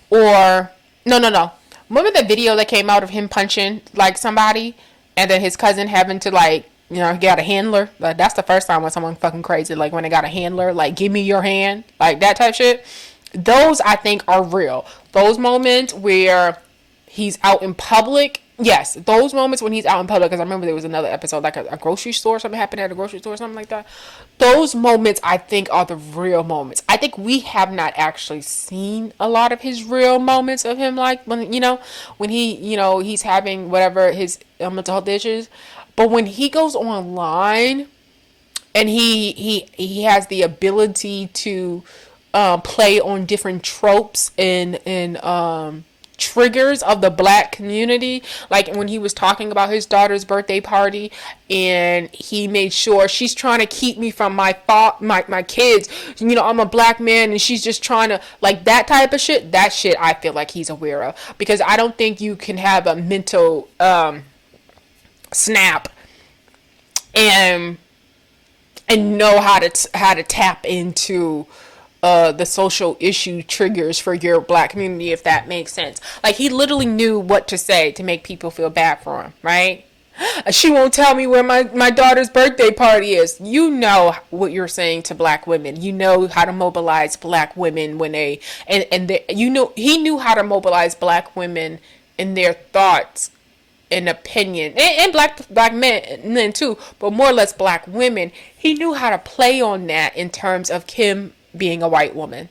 Or no. Remember the video that came out of him punching like somebody, and then his cousin having to like, he got a handler. Like, that's the first time when someone fucking crazy, like when they got a handler, like give me your hand, like that type shit. Those I think are real. Those moments where he's out in public. Yes, those moments when he's out in public, because I remember there was another episode, like a grocery store, something happened at a grocery store, something like that. Those moments, I think, are the real moments. I think we have not actually seen a lot of his real moments of him, like when he, he's having whatever his mental health issues. But when he goes online and he has the ability to play on different tropes and triggers of the black community, like when he was talking about his daughter's birthday party and he made sure she's trying to keep me from my kids, I'm a black man and she's just trying to, like, that type of shit. That shit I feel like he's aware of, because I don't think you can have a mental snap and know how to tap into the social issue triggers for your black community, if that makes sense. Like, he literally knew what to say to make people feel bad for him, right? She won't tell me where my daughter's birthday party is. You know what you're saying to black women. You know how to mobilize black women when they you know, he knew how to mobilize black women in their thoughts and opinion, and black men too, but more or less black women. He knew how to play on that in terms of Kim being a white woman,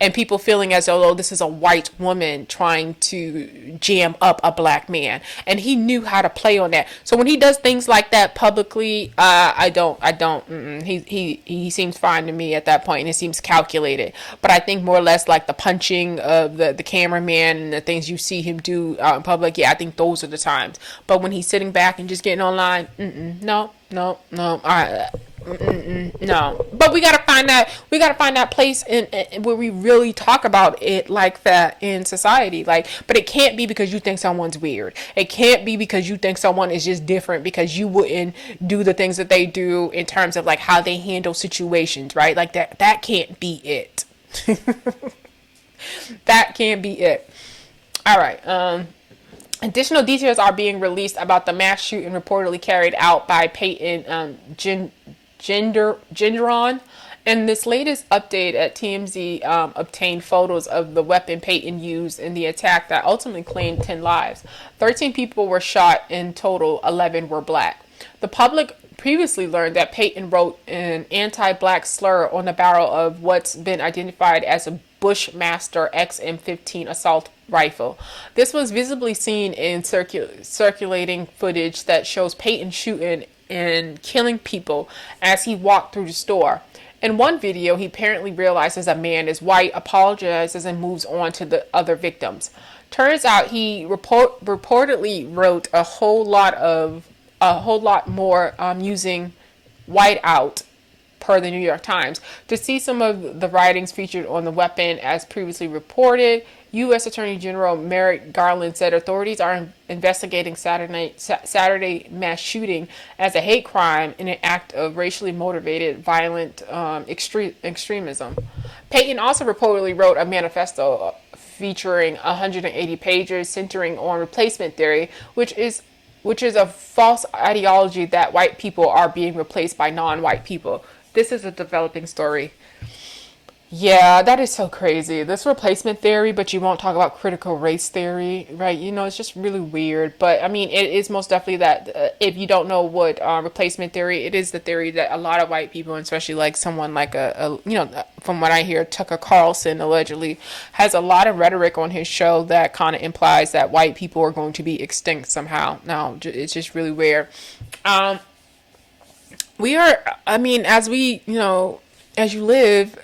and people feeling as though, oh, this is a white woman trying to jam up a black man, and he knew how to play on that. So when he does things like that publicly, I don't. He seems fine to me at that point, and it seems calculated. But I think more or less like the punching of the cameraman and the things you see him do out in public. Yeah, I think those are the times. But when he's sitting back and just getting online, no. No, but we gotta find that place in where we really talk about it like that in society. Like, but it can't be because you think someone's weird. It can't be because you think someone is just different because you wouldn't do the things that they do in terms of like how they handle situations, right? Like that can't be it. That can't be it. All right. Additional details are being released about the mass shooting reportedly carried out by Peyton Gendron. In this latest update at TMZ, obtained photos of the weapon Peyton used in the attack that ultimately claimed 10 lives. 13 people were shot in total, 11 were black. The public previously learned that Peyton wrote an anti-black slur on the barrel of what's been identified as a Bushmaster XM15 assault rifle. This was visibly seen in circulating footage that shows Peyton shooting and killing people as he walked through the store. In one video, he apparently realizes a man is white, apologizes, and moves on to the other victims. Turns out he reportedly wrote a whole lot more using whiteout, per the New York Times. To see some of the writings featured on the weapon as previously reported, U.S. Attorney General Merrick Garland said authorities are investigating Saturday mass shooting as a hate crime in an act of racially motivated violent extremism. Peyton also reportedly wrote a manifesto featuring 180 pages centering on replacement theory, which is a false ideology that white people are being replaced by non-white people. This is a developing story. Yeah, that is so crazy. This replacement theory, but you won't talk about critical race theory, right? You know, it's just really weird. But I mean, it is most definitely that if you don't know what replacement theory, it is the theory that a lot of white people, and especially like someone like from what I hear, Tucker Carlson allegedly has a lot of rhetoric on his show that kind of implies that white people are going to be extinct somehow. Now, it's just really weird. We are, I mean, as we, as you live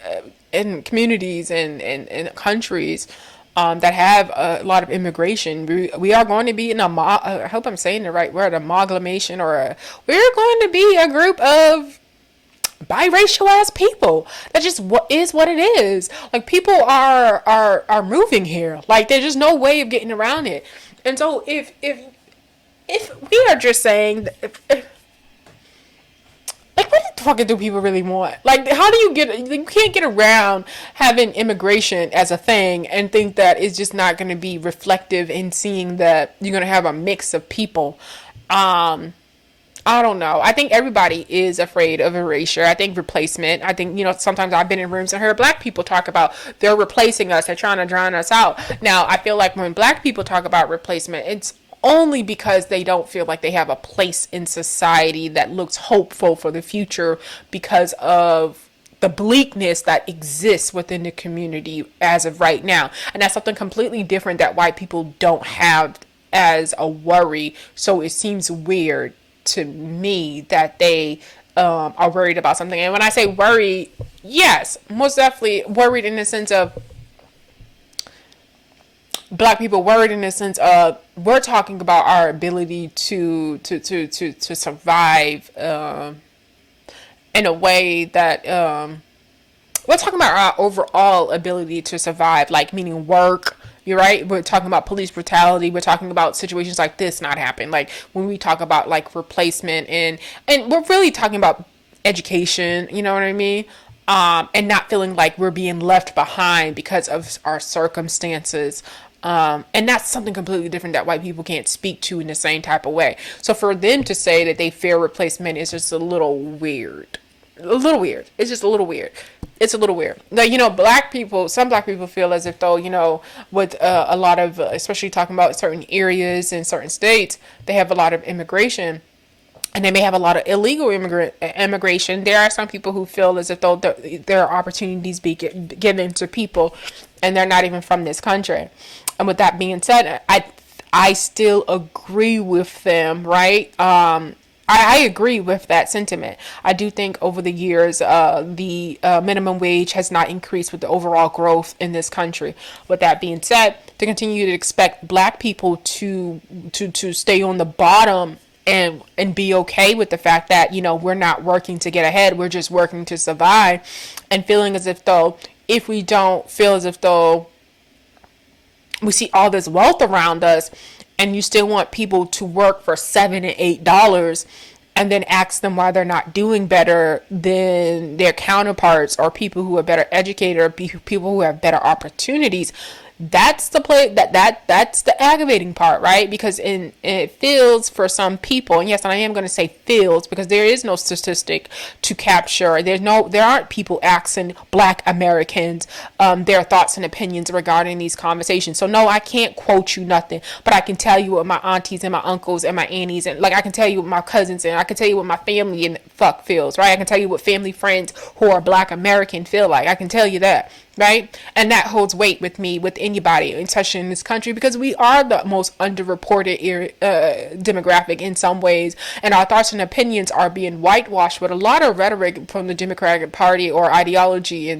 in communities and countries that have a lot of immigration, we are going to be in I hope I'm saying the right word, amalgamation, we're going to be a group of biracial ass people. That just what it is. Like, people are moving here. Like, there's just no way of getting around it. And so if we are just saying that, like, what the fuck do people really want? Like, how do you can't get around having immigration as a thing and think that it's just not going to be reflective in seeing that you're going to have a mix of people. I don't know. I think everybody is afraid of erasure. I think replacement. I think, sometimes I've been in rooms and heard black people talk about they're replacing us. They're trying to drown us out. Now, I feel like when black people talk about replacement, it's only because they don't feel like they have a place in society that looks hopeful for the future because of the bleakness that exists within the community as of right now. And that's something completely different that white people don't have as a worry. So it seems weird to me that they are worried about something. And when I say worry, yes, most definitely worried in the sense of black people, worried in the sense of we're talking about our ability to survive in a way that we're talking about our overall ability to survive, like meaning work, You're right. We're talking about police brutality. We're talking about situations like this not happen. Like when we talk about like replacement and we're really talking about education. You know what I mean? And not feeling like we're being left behind because of our circumstances. And that's something completely different that white people can't speak to in the same type of way. So for them to say that they fear replacement is just a little weird. A little weird. It's just a little weird. It's a little weird. Like, black people, some black people feel as if though, with a lot of, especially talking about certain areas in certain states, they have a lot of immigration. And they may have a lot of illegal immigration. There are some people who feel as if though there are opportunities given to people, and they're not even from this country. And with that being said, I still agree with them, right? I agree with that sentiment. I do think over the years, the minimum wage has not increased with the overall growth in this country. With that being said, to continue to expect black people to stay on the bottom and be okay with the fact that, we're not working to get ahead, we're just working to survive, and feeling as if though, if we don't feel as if though we see all this wealth around us, and you still want people to work for $7 and $8 and then ask them why they're not doing better than their counterparts or people who are better educated or people who have better opportunities. That's the that's the aggravating part, right? Because it feels for some people, and yes, and I am going to say feels because there is no statistic to capture. There aren't people asking black Americans their thoughts and opinions regarding these conversations. So no, I can't quote you nothing, but I can tell you what my aunties and my uncles and my aunties and like I can tell you what my cousins and I can tell you what my family and feels, right? I can tell you what family friends who are black American feel like. I can tell you that. Right? And that holds weight with me, with anybody, especially in this country, because we are the most underreported demographic in some ways. And our thoughts and opinions are being whitewashed with a lot of rhetoric from the Democratic Party or ideology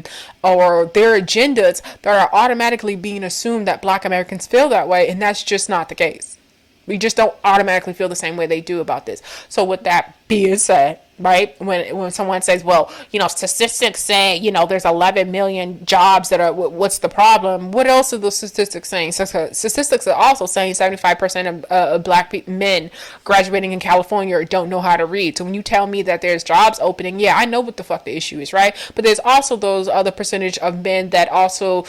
or their agendas that are automatically being assumed that black Americans feel that way. And that's just not the case. We just don't automatically feel the same way they do about this. So with that being said, right, when someone says, well, statistics say, there's 11 million jobs that are, what's the problem? What else are those statistics saying? So statistics are also saying 75% of black men graduating in California don't know how to read. So when you tell me that there's jobs opening, yeah, I know what the fuck the issue is, right? But there's also those other percentage of men that also,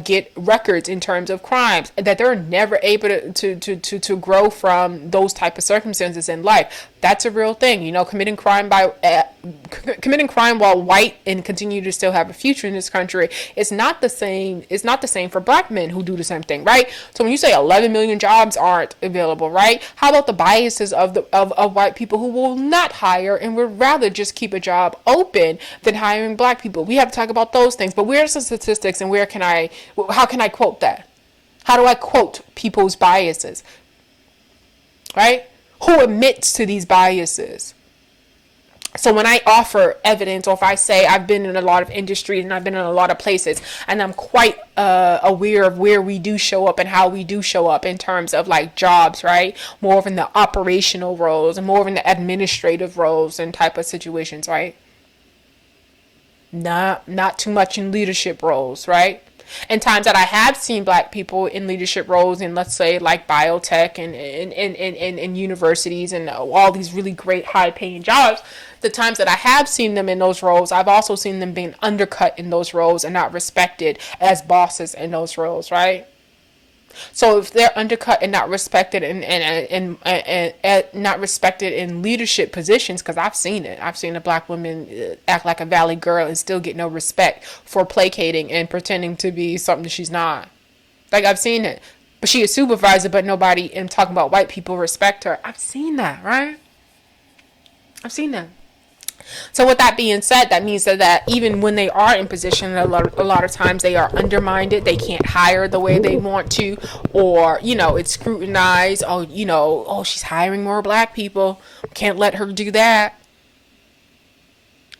get records in terms of crimes, that they're never able to grow from those type of circumstances in life. That's a real thing. Committing crime while white and continue to still have a future in this country is not the same. It's not the same for black men who do the same thing, right? So when you say 11 million jobs aren't available, right? How about the biases of white people who will not hire and would rather just keep a job open than hiring black people? We have to talk about those things. But where's the statistics and how can I quote that? How do I quote people's biases? Right? Who admits to these biases? So when I offer evidence, or if I say I've been in a lot of industries and I've been in a lot of places, and I'm quite aware of where we do show up and how we do show up in terms of like jobs, right? More of in the operational roles and more of in the administrative roles and type of situations, right? Not too much in leadership roles, right? And times that I have seen black people in leadership roles in, let's say, like biotech and universities and all these really great high paying jobs, the times that I have seen them in those roles, I've also seen them being undercut in those roles and not respected as bosses in those roles, right? So if they're undercut and not respected and not respected in leadership positions, because I've seen it. I've seen a black woman act like a valley girl and still get no respect for placating and pretending to be something she's not. Like, I've seen it. But she is supervisor, but nobody, and talking about white people, respect her. I've seen that, right? I've seen that. So with that being said, that means that even when they are in position, a lot of times they are undermined. They can't hire the way they want to, or, it's scrutinized. Oh, she's hiring more black people. Can't let her do that.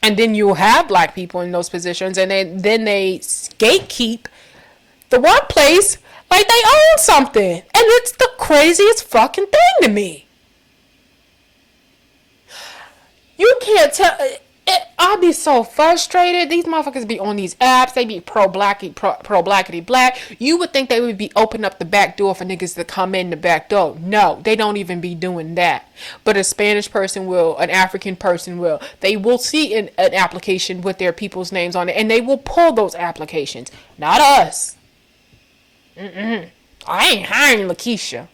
And then you'll have black people in those positions, and then they gatekeep the workplace like they own something. And it's the craziest fucking thing to me. You can't tell. I'll be so frustrated. These motherfuckers be on these apps. They be pro blackity black. You would think they would be opening up the back door for niggas to come in the back door. No, they don't even be doing that. But a Spanish person will, an African person will. They will see an application with their people's names on it, and they will pull those applications. Not us. I ain't hiring Lakeisha.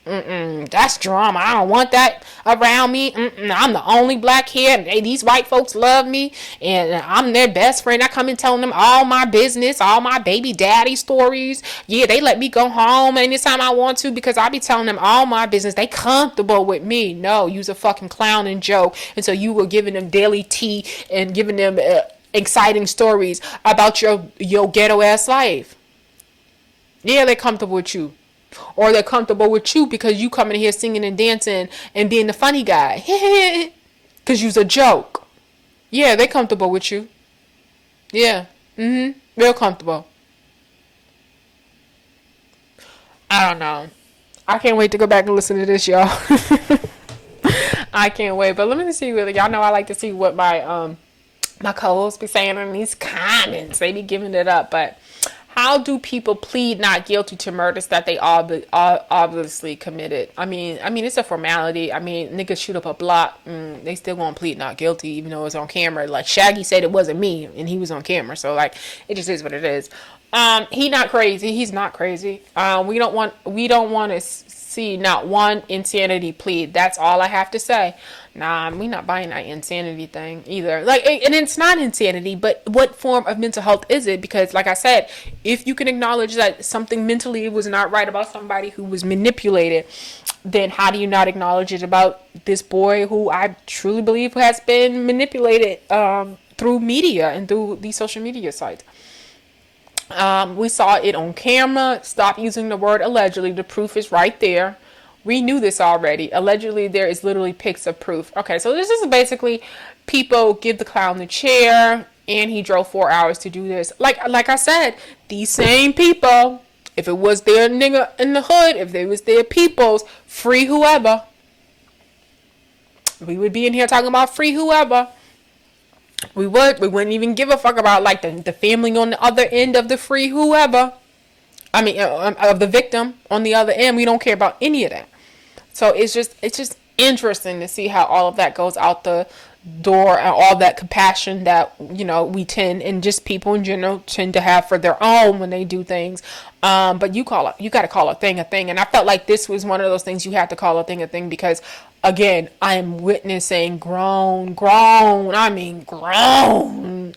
That's drama. I don't want that around me. I'm the only black here. These white folks love me, and I'm their best friend. I come and telling them all my business, all my baby daddy stories. Yeah, they let me go home anytime I want to because I be telling them all my business. They comfortable with me. No, you's a fucking clown and joke. And so you were giving them daily tea and giving them exciting stories about your ghetto ass life. Yeah, they comfortable with you. Or they're comfortable with you because you coming here singing and dancing and being the funny guy. Because you's a joke. Yeah, they comfortable with you. Yeah. Real comfortable. I don't know. I can't wait to go back and listen to this, y'all. I can't wait. But let me see what y'all know. I like to see what my my co-hosts be saying in these comments. They be giving it up, but how do people plead not guilty to murders that they obviously committed? I mean, it's a formality. I mean, niggas shoot up a block, they still gonna plead not guilty, even though it's on camera. Like Shaggy said, it wasn't me, and he was on camera, so like, it just is what it is. He not crazy. He's not crazy. We don't want to see not one insanity plead. That's all I have to say. Nah, we not buying that insanity thing either. Like, and it's not insanity, but what form of mental health is it? Because, like I said, if you can acknowledge that something mentally was not right about somebody who was manipulated, then how do you not acknowledge it about this boy who I truly believe has been manipulated through media and through these social media sites? We saw it on camera. Stop using the word allegedly. The proof is right there. We knew this already. Allegedly, there is literally pics of proof. Okay, so this is basically people give the clown the chair, and he drove 4 hours to do this. Like I said, these same people, if it was their nigga in the hood, if they was their peoples, free whoever. We would be in here talking about free whoever. We wouldn't even give a fuck about like the family on the other end of the free whoever. I mean, of the victim on the other end. We don't care about any of that. So it's just interesting to see how all of that goes out the door, and all that compassion that, you know, we tend, and just people in general tend to have for their own when they do things. But you got to call a thing a thing. And I felt like this was one of those things you have to call a thing because, again, I am witnessing grown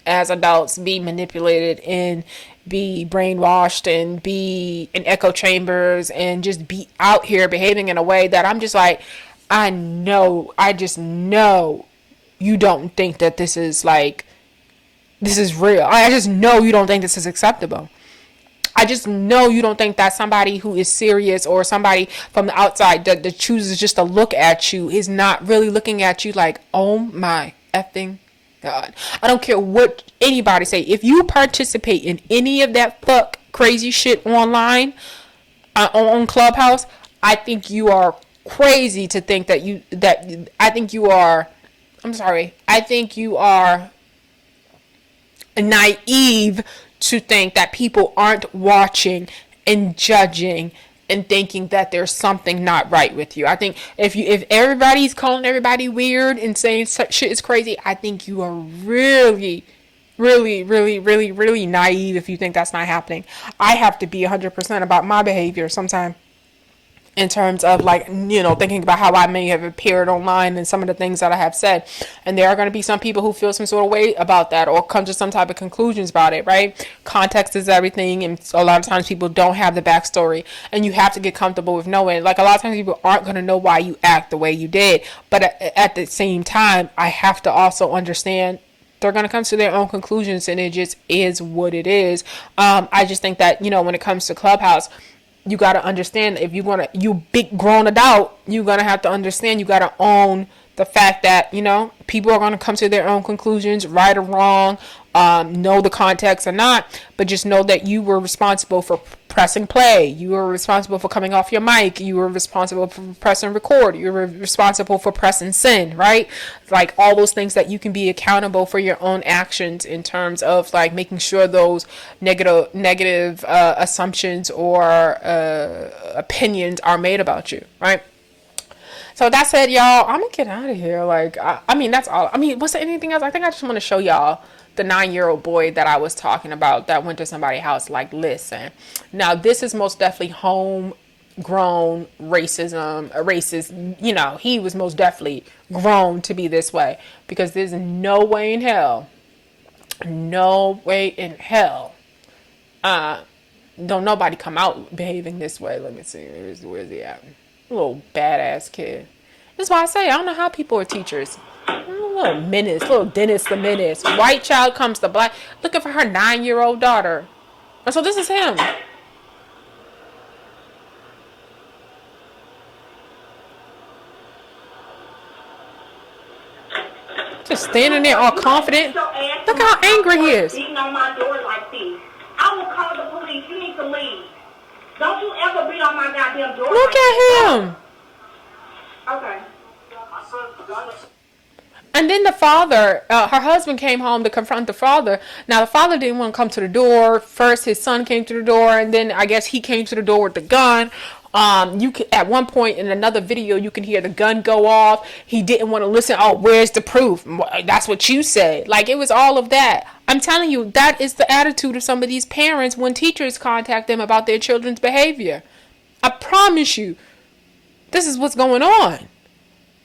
as adults be manipulated and be brainwashed and be in echo chambers and just be out here behaving in a way that I'm just like, I just know you don't think that this is real. I just know you don't think this is acceptable. I just know you don't think that somebody who is serious, or somebody from the outside that chooses just to look at you, is not really looking at you like, oh my effing God. I don't care what anybody say. If you participate in any of that fuck crazy shit online, on Clubhouse, I think you are crazy to think I think you are naive to think that people aren't watching and judging and thinking that there's something not right with you. I think if everybody's calling everybody weird and saying shit is crazy, I think you are really, really, really, really, really naive if you think that's not happening. I have to be 100% about my behavior sometimes, in terms of, like, you know, thinking about how I may have appeared online and some of the things that I have said. And there are going to be some people who feel some sort of way about that, or come to some type of conclusions about it, right? Context is everything, and a lot of times people don't have the backstory, and you have to get comfortable with knowing. Like, a lot of times people aren't going to know why you act the way you did, but at the same time, I have to also understand they're going to come to their own conclusions, and it just is what it is. I just think that, you know, when it comes to Clubhouse, you got to understand, if you big grown adult, you got to have to understand, you got to own the fact that, you know, people are going to come to their own conclusions, right or wrong, know the context or not, but just know that you were responsible for pressing play. You were responsible for coming off your mic. You were responsible for pressing record. You were responsible for pressing send, right? Like all those things that you can be accountable for your own actions in terms of like making sure those negative assumptions or opinions are made about you, right? So that said, y'all, I'm gonna get out of here. Like, I mean, that's all. I mean, was there anything else? I think I just want to show y'all the 9-year-old boy that I was talking about that went to somebody's house. Like, listen, now this is most definitely homegrown racism, racist. You know, he was most definitely grown to be this way because there's no way in hell, don't nobody come out behaving this way. Let me see, where's he at? Little badass kid. That's why I say I don't know how people are teachers. Little menace, little Dennis the Menace. White child comes to black, looking for her 9-year-old daughter. And so this is him. Just standing there all confident. Look how angry he is. Beating on my door like this. I will call the police. You need to leave. Don't you ever beat on my goddamn door. Look at him. Okay. And then the father, her husband came home to confront the father. Now, the father didn't want to come to the door. First, his son came to the door, and then I guess he came to the door with the gun. You can, at one point in another video, you can hear the gun go off. He didn't want to listen. Oh, where's the proof? That's what you said. Like, it was all of that. I'm telling you, that is the attitude of some of these parents when teachers contact them about their children's behavior. I promise you, this is what's going on.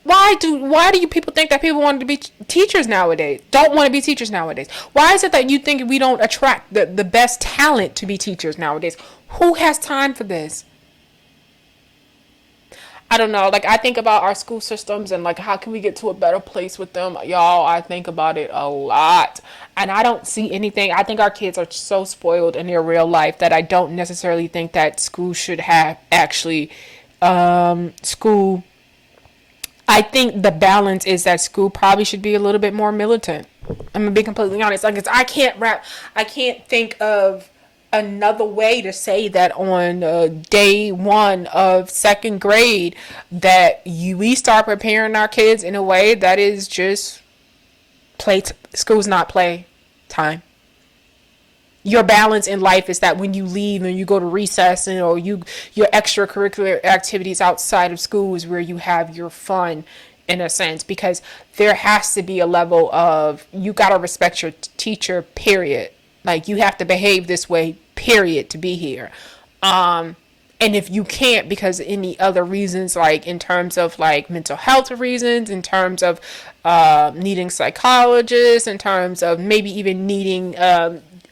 Why do you people think that people want to be teachers nowadays? Don't want to be teachers nowadays? Why is it that you think we don't attract the best talent to be teachers nowadays? Who has time for this? I don't know. Like, I think about our school systems and like how can we get to a better place with them, y'all. I think about it a lot, and I don't see anything. I think our kids are so spoiled in their real life that I don't necessarily think that school should have actually school. I think the balance is that school probably should be a little bit more militant. I'm gonna be completely honest. Like, I can't think of another way to say that on day 1 of 2nd grade that we start preparing our kids in a way that is just school's not play time. Your balance in life is that when you leave and you go to recess or your extracurricular activities outside of school is where you have your fun, in a sense, because there has to be a level of, you got to respect your teacher, period. Like, you have to behave this way, period, to be here. And if you can't, because any other reasons, like in terms of like mental health reasons, in terms of needing psychologists, in terms of maybe even needing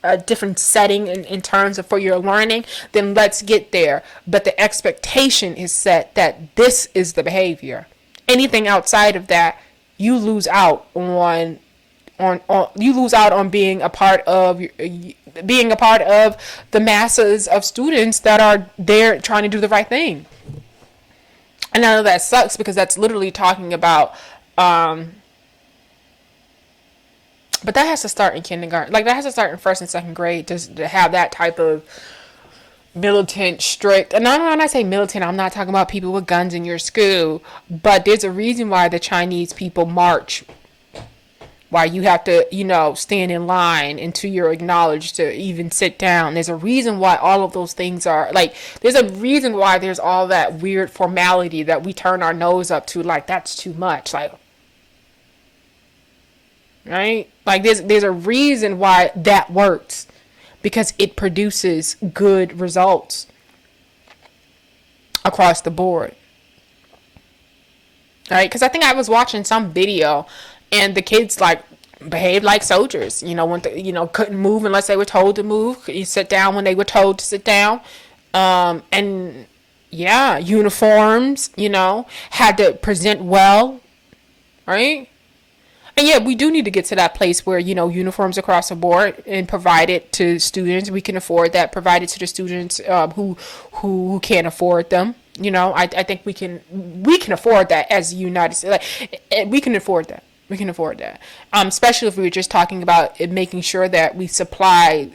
a different setting in terms of for your learning, then let's get there. But the expectation is set that this is the behavior. Anything outside of that, you lose out on being a part of the masses of students that are there trying to do the right thing. And I know that sucks because that's literally talking about but that has to start in kindergarten. Like, that has to start in 1st and 2nd grade to have that type of militant, strict. And when I say militant, I'm not talking about people with guns in your school. But there's a reason why the Chinese people march. Why you have to, stand in line until you're acknowledged to even sit down. There's a reason why all of those things are, like, there's a reason why there's all that weird formality that we turn our nose up to. Like, that's too much. Like, right? Like, there's a reason why that works, because it produces good results across the board. Right? Because I think I was watching some video and the kids like behaved like soldiers, couldn't move unless they were told to move. You sit down when they were told to sit down. And yeah, uniforms, had to present well, right? And yeah, we do need to get to that place where, uniforms across the board and provide it to students. We can afford that, provide it to the students who can't afford them. I think we can afford that as the United States. Like, we can afford that. We can afford that. Especially if we were just talking about it, making sure that we supply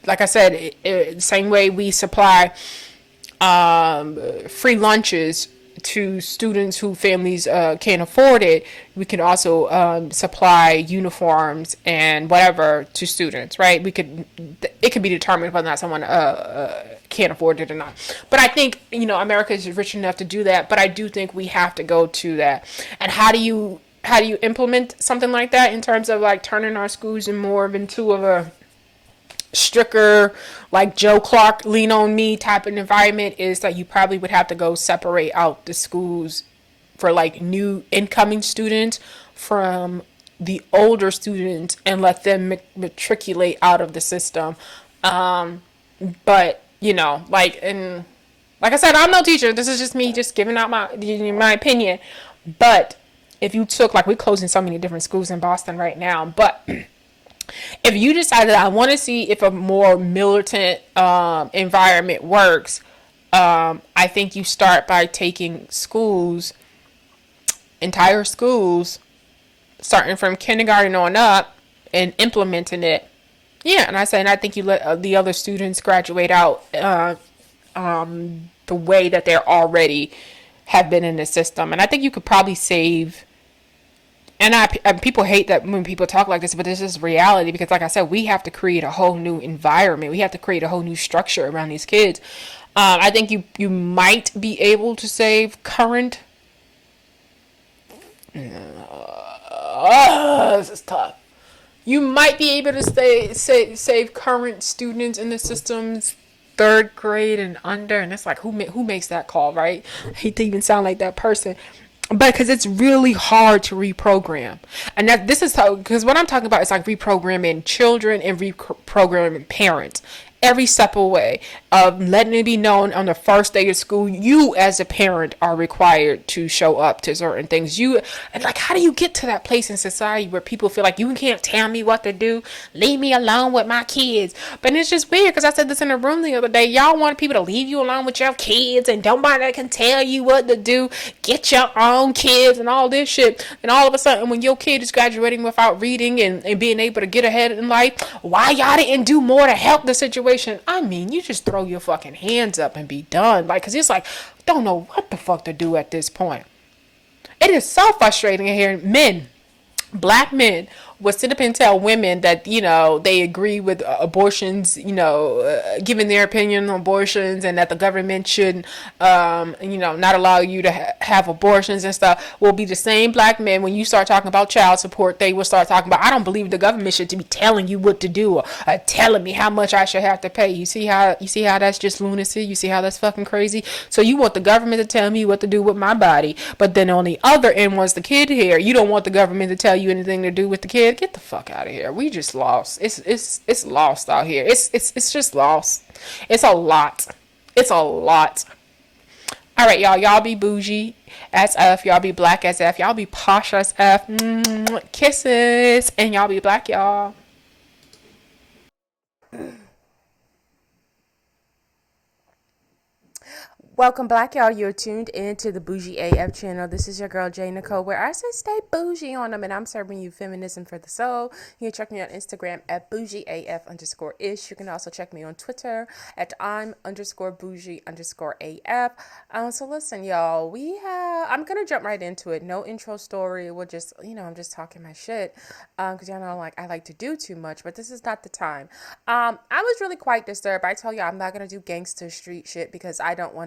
like I said, same way we supply free lunches to students who families can't afford it, we can also supply uniforms and whatever to students, right? It could be determined whether or not someone can't afford it or not. But I think, America is rich enough to do that, but I do think we have to go to that. And how do you implement something like that in terms of like turning our schools into a stricter, like Joe Clark lean on me type of environment? Is that you probably would have to go separate out the schools for like new incoming students from the older students and let them matriculate out of the system. But like I said, I'm no teacher. This is just me just giving out my opinion. But if you took, like, we're closing so many different schools in Boston right now, but if you decided, I want to see if a more militant environment works, I think you start by taking entire schools, starting from kindergarten on up, and implementing it. Yeah, and I think you let the other students graduate out the way that they're already have been in the system. And I think you could probably save. And people hate that when people talk like this, but this is reality because, like I said, we have to create a whole new environment. We have to create a whole new structure around these kids. I think you might be able to save current. This is tough. You might be able to save current students in the systems, third grade and under, and it's like who makes that call, right? I hate to even sound like that person, but because it's really hard to reprogram. And this is how, because what I'm talking about is like reprogramming children and reprogramming parents every step away of letting it be known on the first day of school, you as a parent are required to show up to certain things. And like, how do you get to that place in society where people feel like you can't tell me what to do, leave me alone with my kids? But it's just weird because I said this in a room the other day. Y'all want people to leave you alone with your kids and nobody can tell you what to do, get your own kids and all this shit. And all of a sudden when your kid is graduating without reading and being able to get ahead in life, why y'all didn't do more to help the situation? I mean, you just throw your fucking hands up and be done. Like, cause it's like, don't know what the fuck to do at this point. It is so frustrating hearing black men would sit up and tell women that, they agree with abortions, giving their opinion on abortions, and that the government should, not allow you to have abortions and stuff, will be the same black men when you start talking about child support, they will start talking about, I don't believe the government should be telling you what to do or telling me how much I should have to pay. You see how that's just lunacy? You see how that's fucking crazy? So you want the government to tell me what to do with my body, but then on the other end was the kid here. You don't want the government to tell you anything to do with the kid. Get the fuck out of here. We just lost. It's lost out here. It's just lost. It's a lot. It's a lot. All right, y'all. Y'all be bougie as F. Y'all be black as F. Y'all be posh as F. Kisses. And y'all be black, y'all. Welcome back, y'all. You're tuned into the Bougie AF channel. This is your girl, Nicole, where I say stay bougie on them, and I'm serving you feminism for the soul. You can check me on Instagram at bougieaf_ish. You can also check me on Twitter at I'm_bougie_AF. So listen, y'all, I'm going to jump right into it. No intro story. We'll just, I'm just talking my shit, because y'all know, I like to do too much, but this is not the time. I was really quite disturbed. I told you I'm not going to do gangster street shit because I don't want